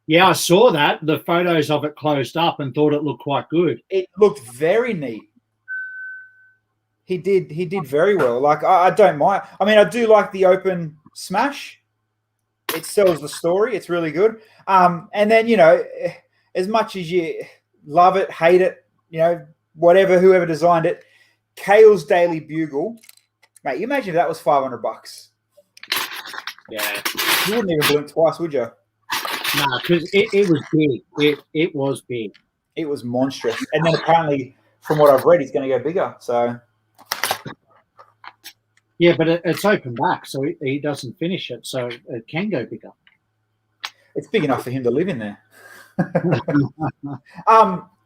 Yeah, I saw that, the photos of it closed up, and thought it looked quite good. It looked very neat. He did very well. Like, I don't mind. I mean, I do like the open smash. It sells the story. It's really good. And then, as much as you love it, hate it, whatever, whoever designed it, Kale's Daily Bugle, mate, you imagine if that was $500. Yeah. You wouldn't even blink twice, would you? No, because it was big. It was big. It was monstrous. And then apparently, from what I've read, he's going to go bigger. So... Yeah, but it's open back, so he doesn't finish it, so it can go bigger. It's big enough for him to live in there.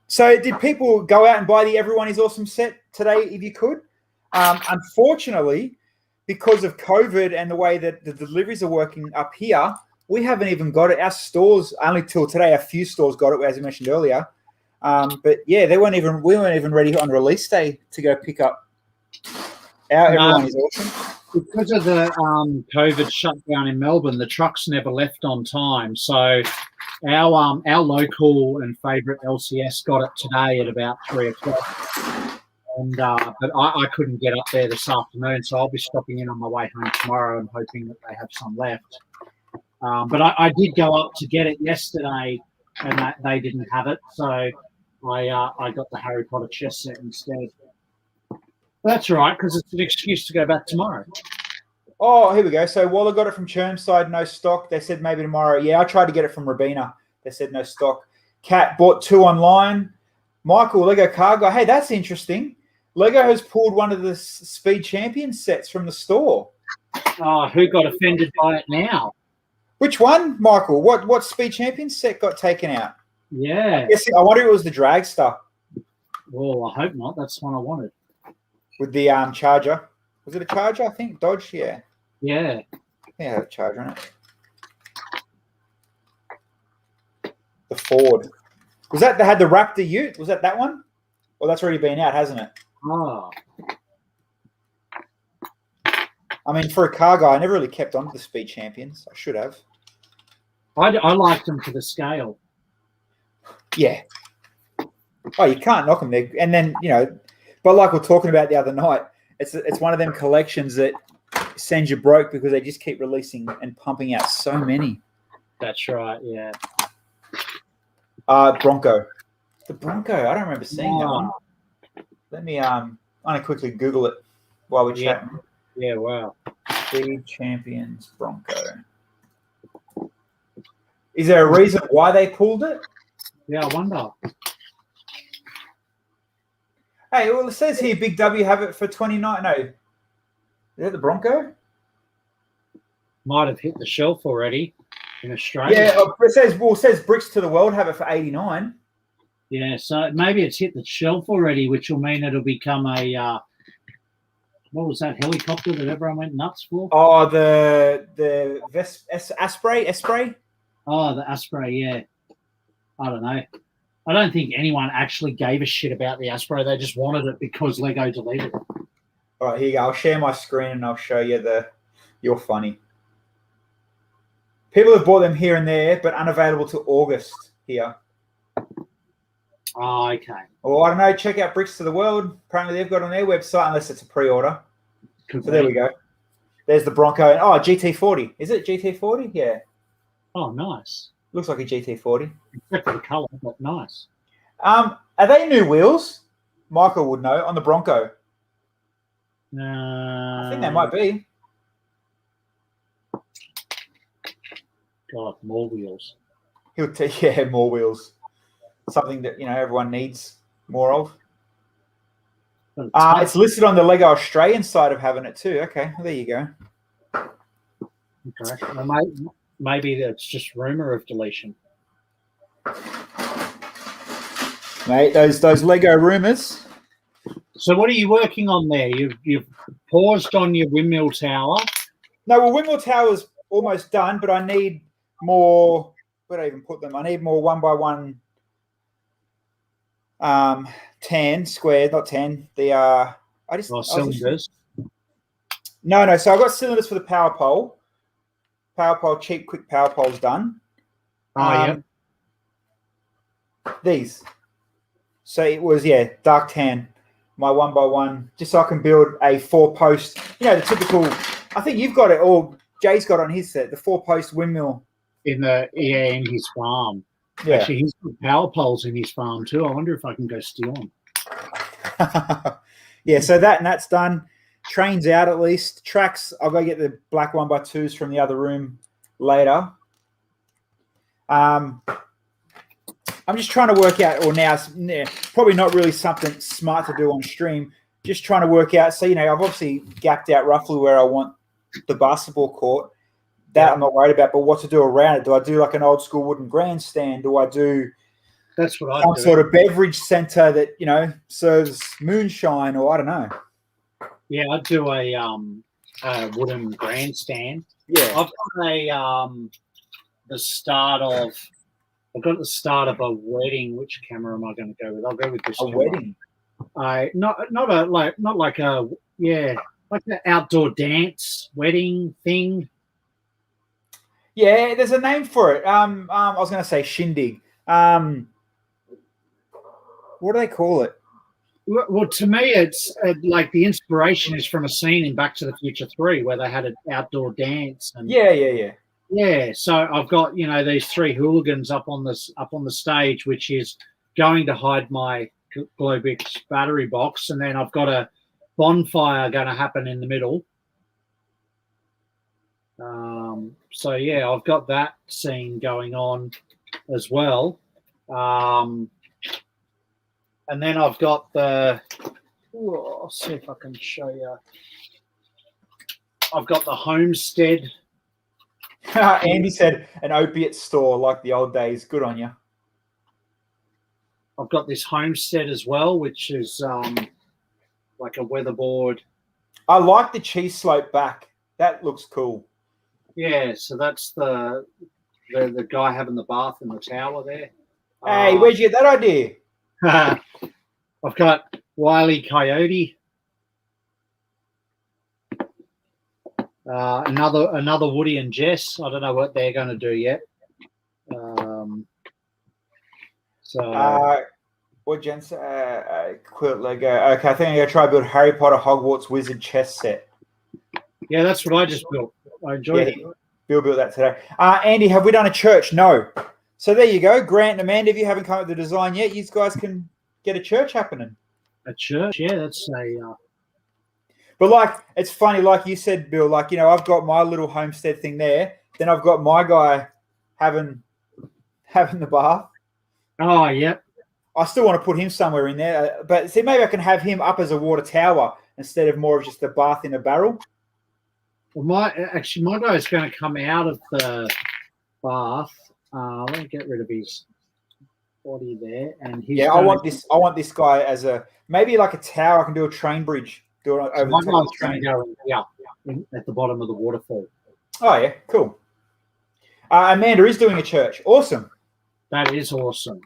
So did people go out and buy the Everyone is Awesome set today if you could? Unfortunately, because of COVID and the way that the deliveries are working up here, we haven't even got it. Our stores, only till today, a few stores got it, as I mentioned earlier. But yeah, we weren't even ready on release day to go pick up our Everyone is Awesome. Because of the COVID shutdown in Melbourne, the trucks never left on time. So our local and favourite LCS got it today at about 3 o'clock. And but I couldn't get up there this afternoon, so I'll be stopping in on my way home tomorrow and hoping that they have some left. But I did go up to get it yesterday, and they didn't have it, so I got the Harry Potter chess set instead. That's right, because it's an excuse to go back tomorrow. Oh, here we go. So Waller got it from Chermside, no stock. They said maybe tomorrow. Yeah, I tried to get it from Rabina. They said no stock. Cat bought 2 online. Michael, Lego Car Guy. Hey, that's interesting. Lego has pulled one of the Speed Champion sets from the store. Oh, who got offended by it now? Which one, Michael? What Speed Champion set got taken out? Yeah. Yes, I wonder if it was the Dragster. Well, I hope not. That's the one I wanted. With the Charger. Was it a Charger, I think? Dodge, yeah. Yeah. Yeah, it had a Charger in it. The Ford. Was that, they had the Raptor Ute? Was that one? Well, that's already been out, hasn't it? Oh. I mean, for a car guy, I never really kept on to the Speed Champions. I should have. I liked them for the scale. Yeah. Oh, you can't knock them there. And then, but like we we're talking about the other night, it's one of them collections that sends you broke because they just keep releasing and pumping out so many. That's right, yeah. Bronco. The Bronco, I don't remember seeing that one. Let me I'm gonna quickly Google it while we're chatting. Yeah, wow. Speed Champions Bronco. Is there a reason why they pulled it? Yeah, I wonder. Hey, well, it says here Big W have it for 29. No. Is that the Bronco? Might have hit the shelf already in Australia. Yeah, it says Bricks to the World have it for 89. Yeah, so maybe it's hit the shelf already, which will mean it'll become a what was that helicopter that everyone went nuts for? Oh, the Asprey. Oh, the Asprey, yeah. I don't know. I don't think anyone actually gave a shit about the Asprey. They just wanted it because Lego deleted it. All right, here you go. I'll share my screen and I'll show you You're funny. People have bought them here and there, but unavailable till August here. Oh, okay. Well, I don't know. Check out Bricks to the World. Apparently, they've got on their website, unless it's a pre-order. So there we go. There's the Bronco. Oh, GT40. Is it GT40? Yeah. Oh, nice. Looks like a GT40. Except for the colour, but nice. Are they new wheels? Michael would know on the Bronco. I think they might be. God, more wheels. He'll take more wheels. Something that everyone needs more of. It's listed on the Lego Australian side of having it too. Okay, well, there you go. Okay, well, maybe that's just rumor of deletion. Mate, those Lego rumors. So what are you working on there? You've paused on your windmill tower. No, well, windmill tower's almost done, but I need more. Where do I even put them? I need more 1x1. 10 squared, not 10. The cylinders. No. So I've got cylinders for the power pole. Cheap, quick power pole's done. Yeah. These. So it was dark tan. My 1x1, just so I can build a 4-post. The typical. I think you've got it, or Jay's got it on his set. The 4-post windmill in his farm. Yeah. Actually, he's got power poles in his farm too. I wonder if I can go steal them. Yeah, so that's done. Train's out at least. Tracks, I'll go get the black 1x2s from the other room later. I'm just trying to work out, or now, probably not really something smart to do on stream, just trying to work out. So, I've obviously gapped out roughly where I want the basketball court. That I'm not worried about, but what to do around it? Do I do like an old school wooden grandstand? Do I do that's what I some do. sort of beverage center that serves moonshine, or I don't know? Yeah, I'd do a wooden grandstand. Yeah, I've got the start of a wedding. Which camera am I going to go with? I'll go with this. Wedding. Not like an outdoor dance wedding thing. Yeah, there's a name for it. I was going to say shindig. What do they call it? Well, to me, it's like the inspiration is from a scene in Back to the Future 3 where they had an outdoor dance. And yeah. So I've got these 3 hooligans up on the stage, which is going to hide my Globix battery box, and then I've got a bonfire going to happen in the middle. So yeah, I've got that scene going on as well. And then I've got I'll see if I can show you. I've got the homestead. Andy said an opiate store like the old days. Good on you. I've got this homestead as well, which is like a weatherboard. I like the cheese slope back. That looks cool. Yeah, so that's the guy having the bath in the tower there. Hey, where'd you get that idea? I've got Wile E. Coyote. Another Woody and Jess. I don't know what they're going to do yet. What Jen's Quilt Lego. Okay, I think I'm going to try to build Harry Potter Hogwarts Wizard chess set. Yeah, that's what I just built. I enjoyed it. Bill built that today. Andy, have we done a church? No. So there you go. Grant and Amanda, if you haven't come up with the design yet, you guys can get a church happening. A church? Yeah, that's a... But, it's funny, like you said, Bill, I've got my little homestead thing there. Then I've got my guy having the bath. Oh, yeah. I still want to put him somewhere in there. But, see, maybe I can have him up as a water tower instead of more of just a bath in a barrel. Well, my guy's going to come out of the bath. Let me get rid of his body there. And I want this guy as maybe like a tower. I can do a train bridge Do it over My the top of guy's the going train. to go at the bottom of the waterfall. Oh, yeah, cool. Amanda is doing a church. Awesome. That is awesome.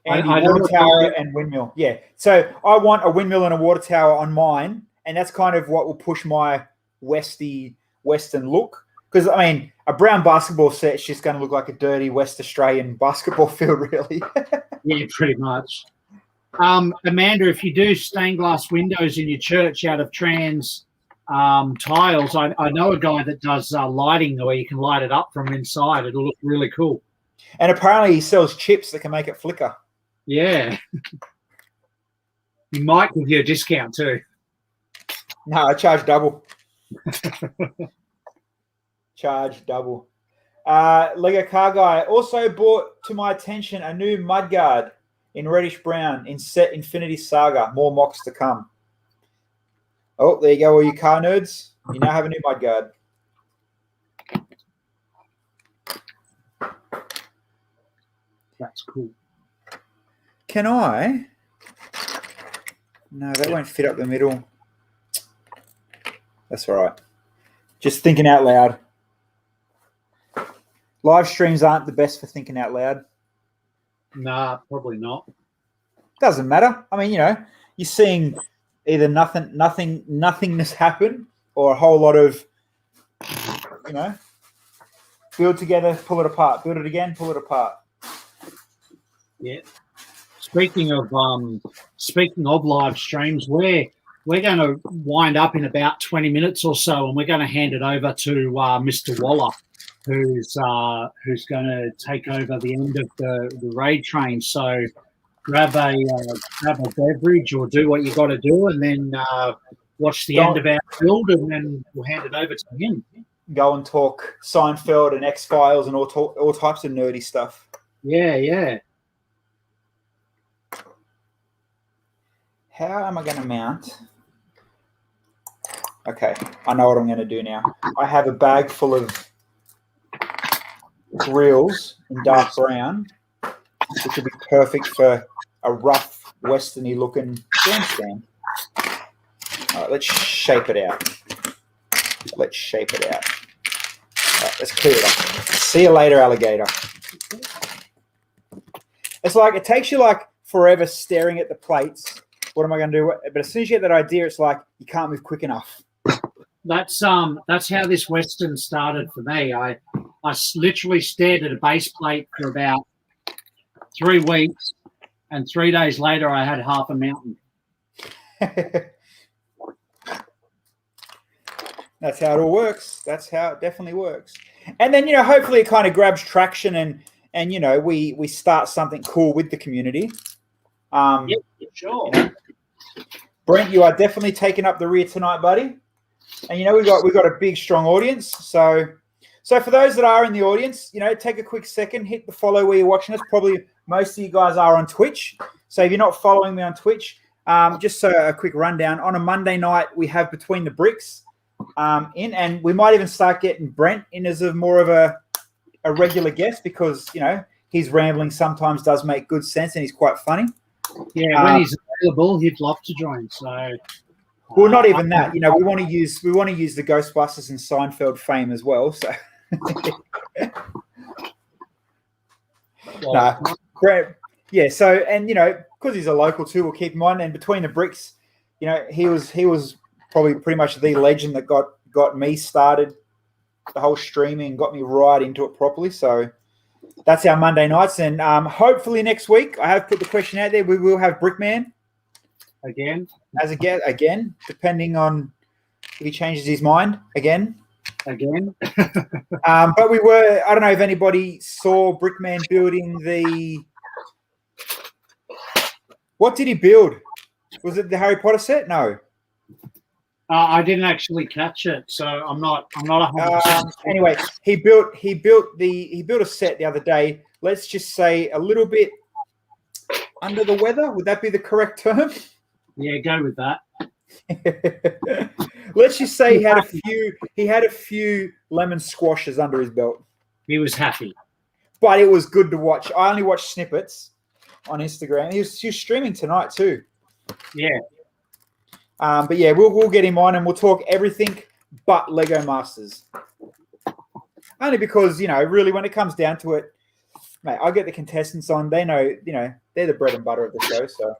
Andy, I know water a tower guy- and windmill. Yeah. So I want a windmill and a water tower on mine, and that's kind of what will push my western look. Because, I mean, a brown basketball set is just going to look like a dirty West Australian basketball field, really. Yeah, pretty much. Amanda, if you do stained glass windows in your church out of trans tiles, I know a guy that does lighting where you can light it up from inside. It'll look really cool. And apparently he sells chips that can make it flicker. Yeah. He might give you a discount too. No, I charge double. Charge double. Lego Car Guy also brought to my attention a new mudguard in reddish brown in set Infinity Saga. More mocks to come. Oh, there you go, all you car nerds. You now have a new mudguard. That's cool. Can I? No, that won't fit up the middle. That's all right. Just thinking out loud. Live streams aren't the best for thinking out loud. Nah, probably not. Doesn't matter. I mean, you're seeing either nothingness happen or a whole lot of, build together, pull it apart, build it again, pull it apart. Yeah. Speaking of live streams, we're going to wind up in about 20 minutes or so, and we're going to hand it over to Mr. Waller, who's going to take over the end of the raid train. So grab a beverage or do what you got to do, and then watch the end of our build, and then we'll hand it over to him. Go and talk Seinfeld and X-Files and all types of nerdy stuff. Yeah. How am I going to mount? Okay, I know what I'm going to do now. I have a bag full of grills in dark brown, which would be perfect for a rough, westerny looking grandstand. All right, let's shape it out. All right, let's clear it up. See you later, alligator. It's like, it takes you like forever staring at the plates. What am I going to do? But as soon as you get that idea, it's like you can't move quick enough. That's how this Western started for me. I literally stared at a base plate for about 3 weeks, and 3 days later I had half a mountain. That's how it all works. That's how it definitely works. And then, hopefully it kind of grabs traction and we start something cool with the community. Yeah, sure. Brent, you are definitely taking up the rear tonight, buddy. And we've got a big, strong audience. So for those that are in the audience, take a quick second, hit the follow where you're watching us. Probably most of you guys are on Twitch. So if you're not following me on Twitch, just a quick rundown. On a Monday night, we have Between the Bricks in, and we might even start getting Brent in as more of a regular guest because his rambling sometimes does make good sense and he's quite funny. Yeah, when he's available, he'd love to join. So, well, not even that. We want to use the Ghostbusters and Seinfeld fame as well. So, Brent, yeah. So, and because he's a local too, we'll keep him on. And Between the Bricks, he was probably pretty much the legend that got me started, the whole streaming, got me right into it properly. So. That's our Monday nights, and hopefully next week, I have put the question out there, we will have Brickman again as a guest, again, depending on if he changes his mind again. But we were, I don't know if anybody saw Brickman building what did he build? Was it the Harry Potter set? No. I didn't actually catch it, so I'm not 100%. Anyway, he built a set the other day. Let's just say a little bit under the weather. Would that be the correct term? Yeah, go with that. Let's just say he had a few lemon squashes under his belt. He was happy, but it was good to watch. I only watched snippets on Instagram. He was streaming tonight too. Yeah. But yeah, we'll get him on and we'll talk everything but Lego Masters. Only because, really when it comes down to it, mate, I get the contestants on. They know, they're the bread and butter of the show. So,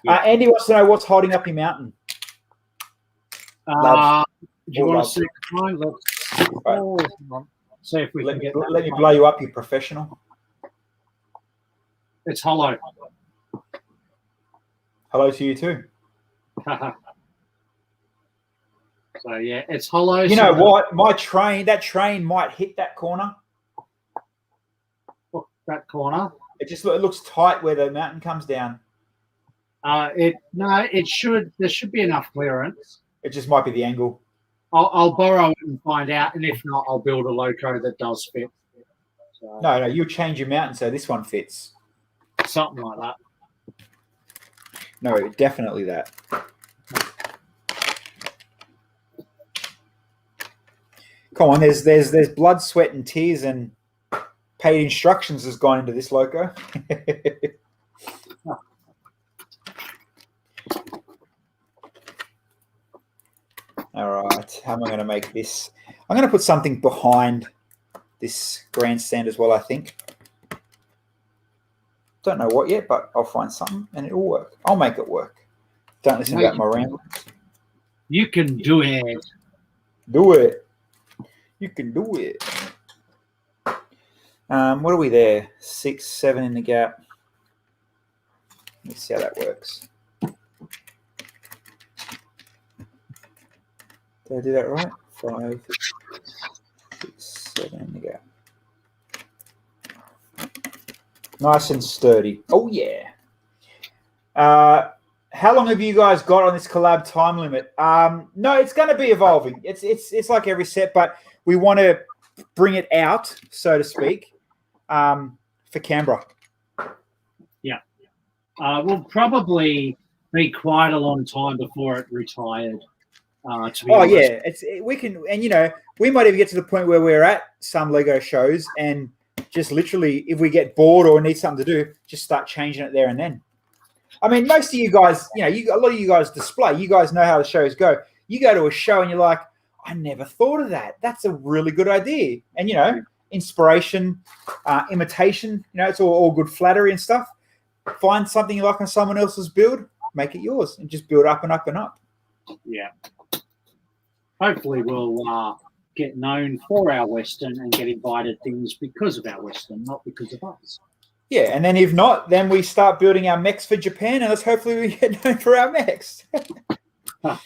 Yeah. Andy wants to know what's holding up your mountain. Do you want love. to see mine? Let's see if we Let can me, get that. let me blow you up, you professional. It's hollow. Hello to you too. So yeah, it's hollow. You know what? That train might hit that corner. That corner. It looks tight where the mountain comes down. It should. There should be enough clearance. It just might be the angle. I'll borrow it and find out, and if not, I'll build a loco that does fit. So, No, you'll change your mountain so this one fits. Something like that. No, definitely that. Come on, there's blood, sweat, and tears, and paid instructions has gone into this loco. All right, how am I going to make this? I'm going to put something behind this grandstand as well, I think. Don't know what yet, but I'll find something and it'll work. I'll make it work. Don't listen about my ramblings. You can do it. Do it. You can do it. What are we there? 6, 7 in the gap. Let's see how that works. Did I do that right? 5, 6, 7 in the gap. Nice and sturdy. Oh yeah. How long have you guys got on this collab time limit? No, it's going to be evolving. It's like every set, but we want to bring it out, so to speak, for Canberra. Yeah. We'll probably be quite a long time before it retired. To be honest. Yeah, we can, and we might even get to the point where we're at some Lego shows and just literally, if we get bored or need something to do, just start changing it there and then. I mean, most of you guys, a lot of you guys display. You guys know how the shows go. You go to a show and you're like, I never thought of that. That's a really good idea. And inspiration, imitation. It's all good flattery and stuff. Find something you like on someone else's build, make it yours, and just build up and up and up. Yeah. Hopefully, we'll get known for our Western and get invited things because of our Western, not because of us. Yeah, and then if not, then we start building our mechs for Japan, and let's hopefully we get known for our mechs. But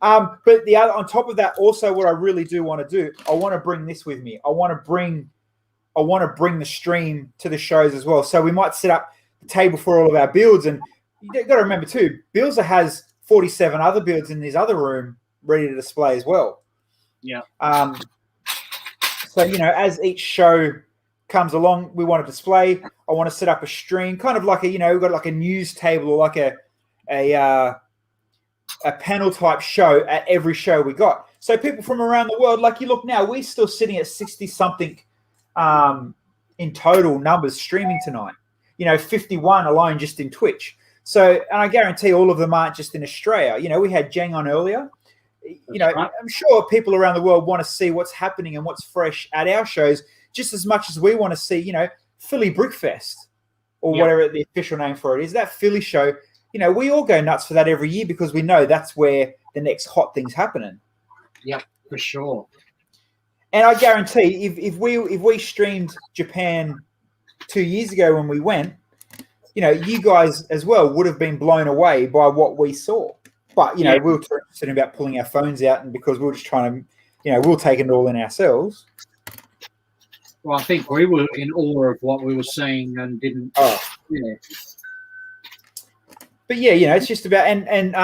on top of that, also what I really do want to do, I want to bring this with me. I want to bring the stream to the shows as well. So we might set up the table for all of our builds, and you've got to remember too, Bilzer has 47 other builds in his other room ready to display as well. Yeah. So as each show comes along, we want to display. I want to set up a stream, kind of like we've got like a news table or like a panel type show at every show we got. So people from around the world, like you look now, we're still sitting at 60 something in total numbers streaming tonight. 51 alone just in Twitch. So, and I guarantee all of them aren't just in Australia. We had Jeng on earlier. Right. I'm sure people around the world want to see what's happening and what's fresh at our shows just as much as we want to see, Philly Brickfest or whatever the official name for it is. That Philly show, we all go nuts for that every year because we know that's where the next hot thing's happening. Yep, for sure. And I guarantee if we streamed Japan 2 years ago when we went, you guys as well would have been blown away by what we saw. But, we were interested about pulling our phones out, and because we were just trying to, we were taking it all in ourselves. Well, I think we were in awe of what we were seeing and didn't. Oh. Yeah. But yeah, it's just about, and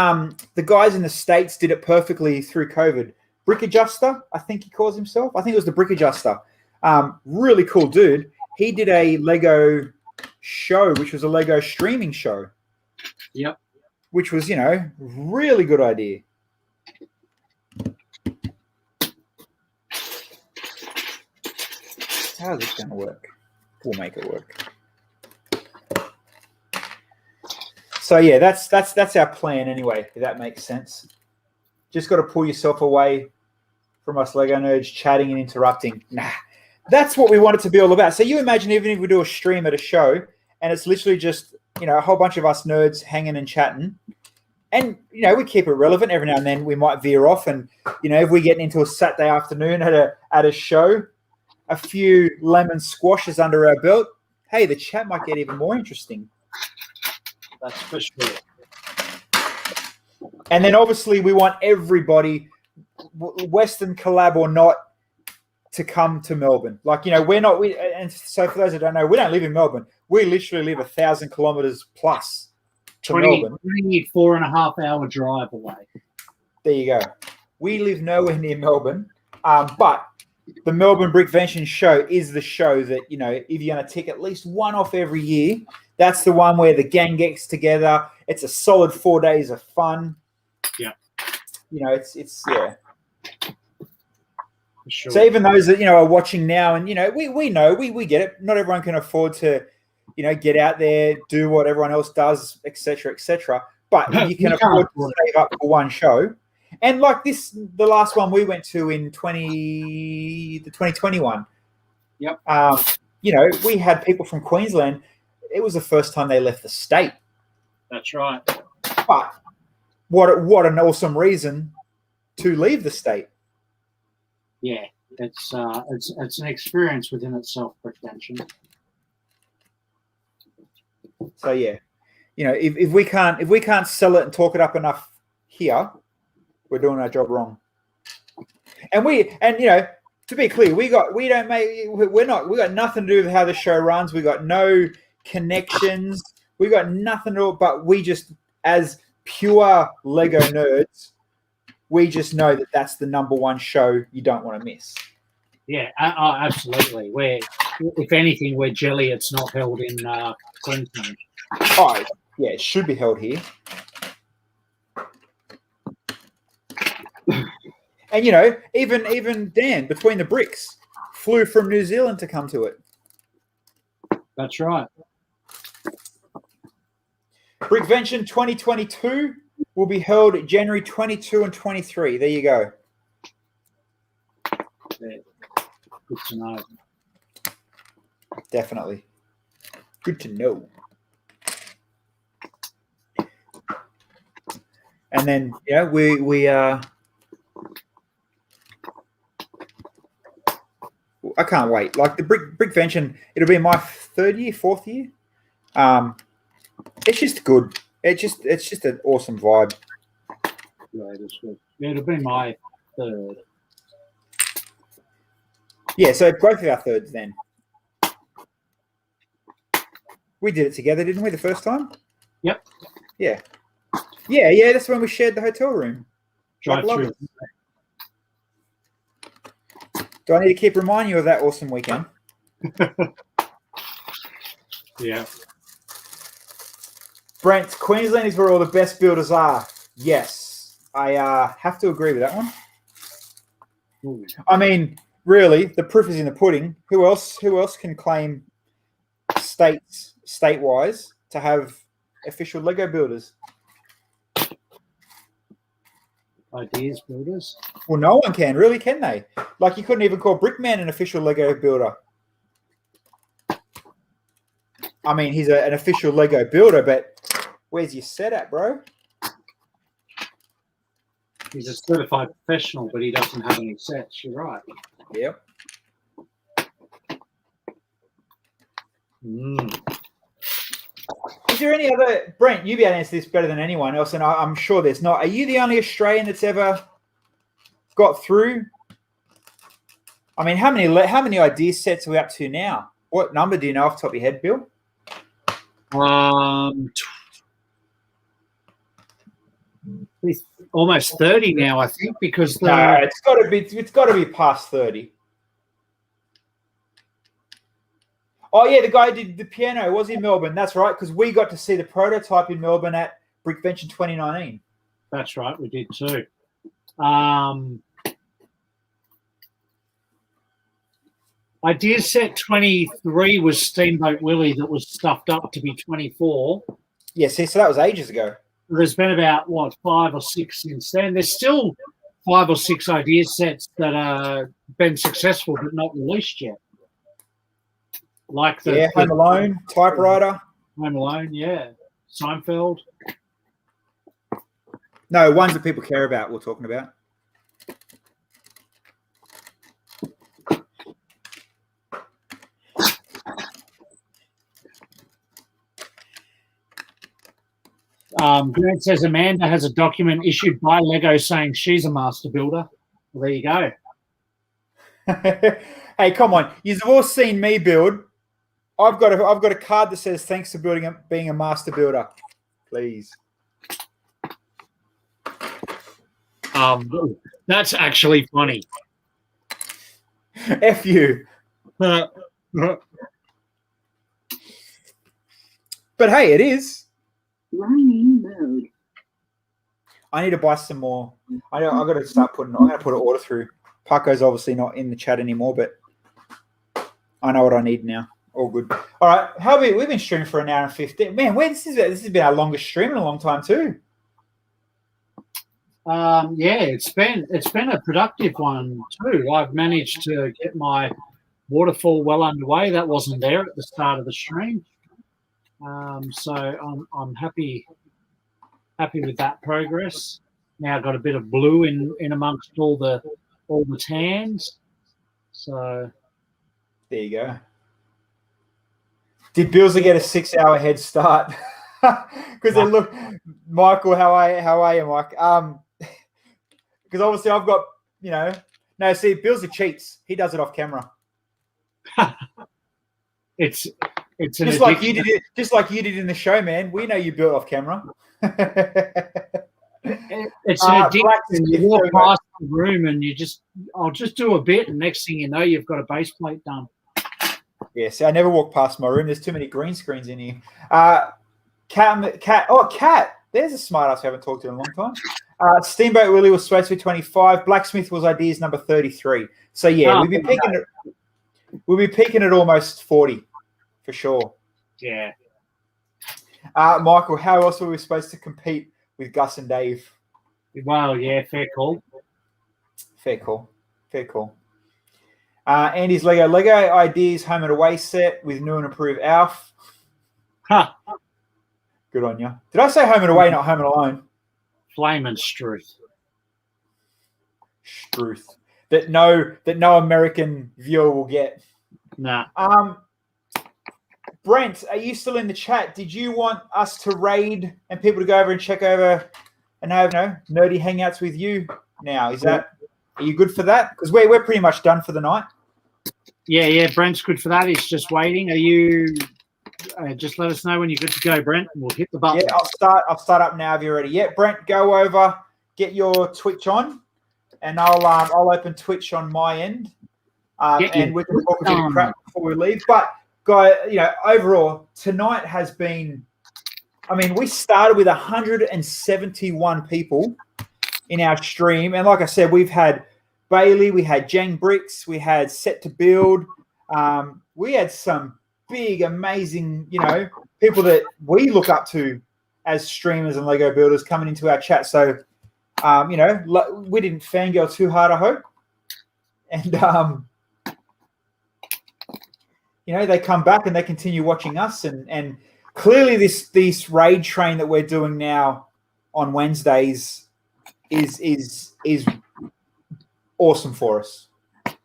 the guys in the States did it perfectly through COVID. Brick Adjuster, I think he calls himself. I think it was the Brick Adjuster. Really cool dude. He did a Lego show, which was a Lego streaming show. Yep. Which was, really good idea. How's it going to work? We'll make it work. So yeah, that's our plan anyway. If that makes sense. Just got to pull yourself away from us Lego nerds chatting and interrupting. Nah, that's what we want it to be all about. So you imagine even if we do a stream at a show and it's literally just, a whole bunch of us nerds hanging and chatting, and we keep it relevant. Every now and then we might veer off, and if we get into a Saturday afternoon at a show, a few lemon squashes under our belt, hey, the chat might get even more interesting. That's for sure. And then obviously we want everybody, Western Collab or not, to come to Melbourne. We're not. And so for those who don't know, we don't live in Melbourne. We literally live 1,000 kilometers plus to Melbourne. 24.5 hour drive away. There you go. We live nowhere near Melbourne, but the Melbourne Brickvention show is the show that if you're going to tick at least one off every year, that's the one where the gang gets together. It's a solid 4 days of fun. Yeah. It's yeah. Sure. So even those that are watching now, and we know we get it. Not everyone can afford to, get out there, do what everyone else does, etc., etc. But if you can afford to save up for one show, and like this, the last one we went to in 2021. Yep. We had people from Queensland. It was the first time they left the state. That's right. But what an awesome reason to leave the state. Yeah, it's an experience within itself, Brickvention. So yeah, if we can't sell it and talk it up enough here, we're doing our job wrong. And to be clear, we got nothing to do with how the show runs. We got no connections. We got nothing to do, but we just, as pure Lego nerds, we just know that that's the number one show you don't want to miss. Yeah, absolutely. If anything, we're jelly it's not held in Queensland. Oh, yeah, it should be held here. And, even Dan, between the bricks, flew from New Zealand to come to it. That's right. Brickvention 2022 will be held January 22 and 23. There you go. Yeah. Good to know. Definitely. Good to know. And then, we I can't wait. Like the Brickvention, it'll be my fourth year. It's just good. It's just an awesome vibe. Yeah, it is good. Yeah, it'll be my third. Yeah, so both of our thirds then. We did it together, didn't we, the first time? Yep. Yeah. Yeah, that's when we shared the hotel room. Drive through. Do I need to keep reminding you of that awesome weekend? Yeah. Brent, Queensland is where all the best builders are. Yes. I have to agree with that one. Ooh. I mean, really, the proof is in the pudding. Who else can claim state-wise to have official Lego builders? Ideas builders? Well, no one can, really, can they? Like, you couldn't even call Brickman an official Lego builder. I mean, he's an official Lego builder, but where's your set at, bro? He's a certified professional, but he doesn't have any sets. You're right. Yep. Is there any other, Brent, you'll be able to answer this better than anyone else, and I'm sure there's not. Are you the only Australian that's ever got through? I mean, how many idea sets are we up to now? What number do you know off the top of your head, Bill? Almost 30 now, I think, because no, it's got to be past 30. Oh yeah, the guy who did the piano was in Melbourne. That's right, because we got to see the prototype in Melbourne at Brickvention 2019. That's right, we did too. Idea set 23 was Steamboat Willie that was stuffed up to be 24. Yeah, see, so that was ages ago. There's been about, 5 or 6 since then. There's still 5 or 6 idea sets that are been successful but not released yet. Like the Home Alone, Typewriter. Home Alone, yeah. Seinfeld. No, ones that people care about we're talking about. Grant says Amanda has a document issued by Lego saying she's a master builder. Well, there you go. Hey, come on. You've all seen me build. I've got a card that says thanks for being a master builder. Please. That's actually funny. F you. But hey, it is. Running mode. I need to buy some more. I got to start I'm going to put an order through. Paco's obviously not in the chat anymore, but I know what I need now. All good. All right. We've been streaming for an hour and 15. Man, this has been our longest stream in a long time too. Yeah, it's been a productive one too. I've managed to get my waterfall well underway. That wasn't there at the start of the stream. So I'm happy with that progress. Now I've got a bit of blue in amongst all the tans. So there you go. Did Billsy get a 6-hour head start? Because then look, Michael, how are you, Mike? Because obviously I've got, no, see, Billsy cheats. He does it off camera. It's just like you did it, just like you did in the show, man. We know you built off camera. It's an addiction. You walk past the room and I'll just do a bit, and next thing you know, you've got a base plate done. Yeah, see, I never walk past my room. There's too many green screens in here. Cat. There's a smart ass we haven't talked to in a long time. Steamboat Willie was supposed to be 25. Blacksmith was ideas number 33. So yeah, we'll be peaking at almost 40 for sure. Yeah. Michael, how else were we supposed to compete with Gus and Dave? Well, yeah, fair call. Fair call. Andy's Lego ideas home and away set with new and improved Alf. Huh. Good on you. Did I say home and away, not home and alone? Flame and Struth. Struth. That no American viewer will get. Nah. Brent, are you still in the chat? Did you want us to raid and people to go over and check over and have nerdy hangouts with you now? Are you good for that? Because we're pretty much done for the night. Yeah. Brent's good for that. He's just waiting. Are you? Just let us know when you're good to go, Brent. We'll hit the button. Yeah, I'll start up now if you're ready. Yeah, Brent, go over, get your Twitch on, and I'll open Twitch on my end, and we can talk a bit of crap before we leave. But guy, overall tonight has been. I mean, we started with 171 people in our stream, and like I said, we've had Bailey, we had Jang Bricks, we had Set to Build, we had some big, amazing, people that we look up to as streamers and Lego builders coming into our chat. So, we didn't fangirl too hard, I hope. And, they come back and they continue watching us. And clearly this raid train that we're doing now on Wednesdays is awesome for us.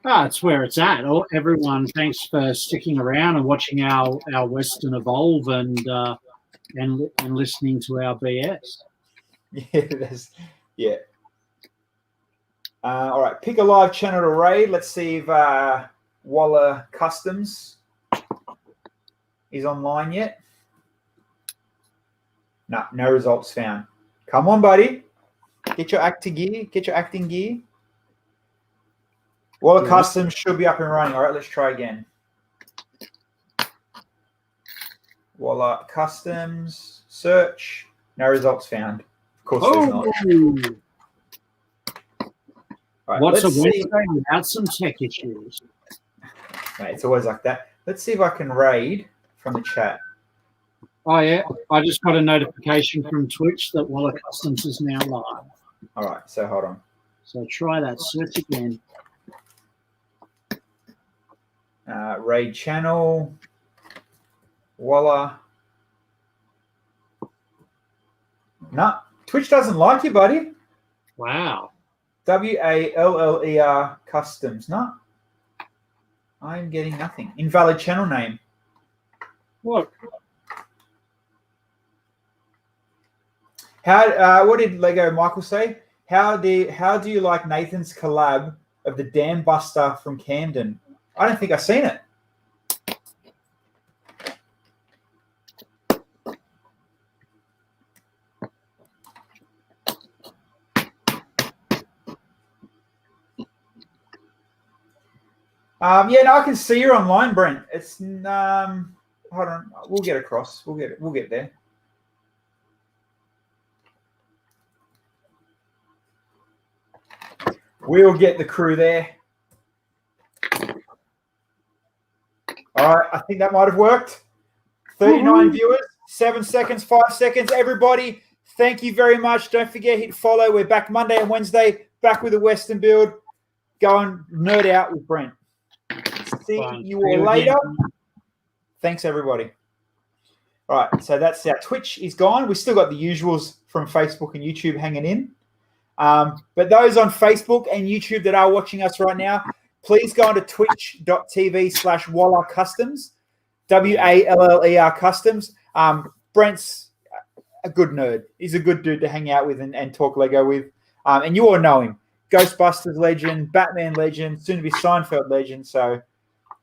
It's where it's at. Everyone, thanks for sticking around and watching our Western evolve and listening to our BS. Yeah. All right, pick a live channel to raid. Let's see if Waller Customs is online yet. No results found. Come on, buddy. Get your acting gear. Waller Customs should be up and running. All right, let's try again. Waller Customs, search. No results found. Of course there's not. All right, what's a Wednesday without some tech issues? Mate, it's always like that. Let's see if I can raid from the chat. Oh yeah, I just got a notification from Twitch that Waller Customs is now live. All right, so hold on. So try that search again. Raid channel, Waller. No, Twitch doesn't like you, buddy. Wow. WALLER Customs. No, I'm getting nothing. Invalid channel name. What? How? What did Lego Michael say? How do you like Nathan's collab of the Dam Buster from Camden? I don't think I've seen it. Yeah, no, I can see you online, Brent. It's hold on, we'll get across. We'll get there. We'll get the crew there. All right, I think that might have worked. 39 viewers, 7 seconds, 5 seconds. Everybody, thank you very much. Don't forget, hit follow. We're back Monday and Wednesday, back with a Western build. Go and nerd out with Brent. See you all later. Thanks, everybody. All right, so that's our Twitch is gone. We've still got the usuals from Facebook and YouTube hanging in. But those on Facebook and YouTube that are watching us right now, please go onto twitch.tv/Waller Customs, WALLER Customs. Brent's a good nerd. He's a good dude to hang out with and talk Lego with. And you all know him. Ghostbusters legend, Batman legend, soon to be Seinfeld legend. So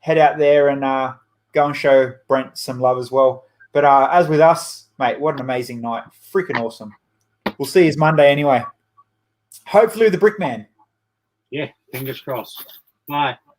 head out there and go and show Brent some love as well. But as with us, mate, what an amazing night. Freaking awesome. We'll see you Monday anyway. Hopefully with the Brickman. Yeah, fingers crossed. Bye.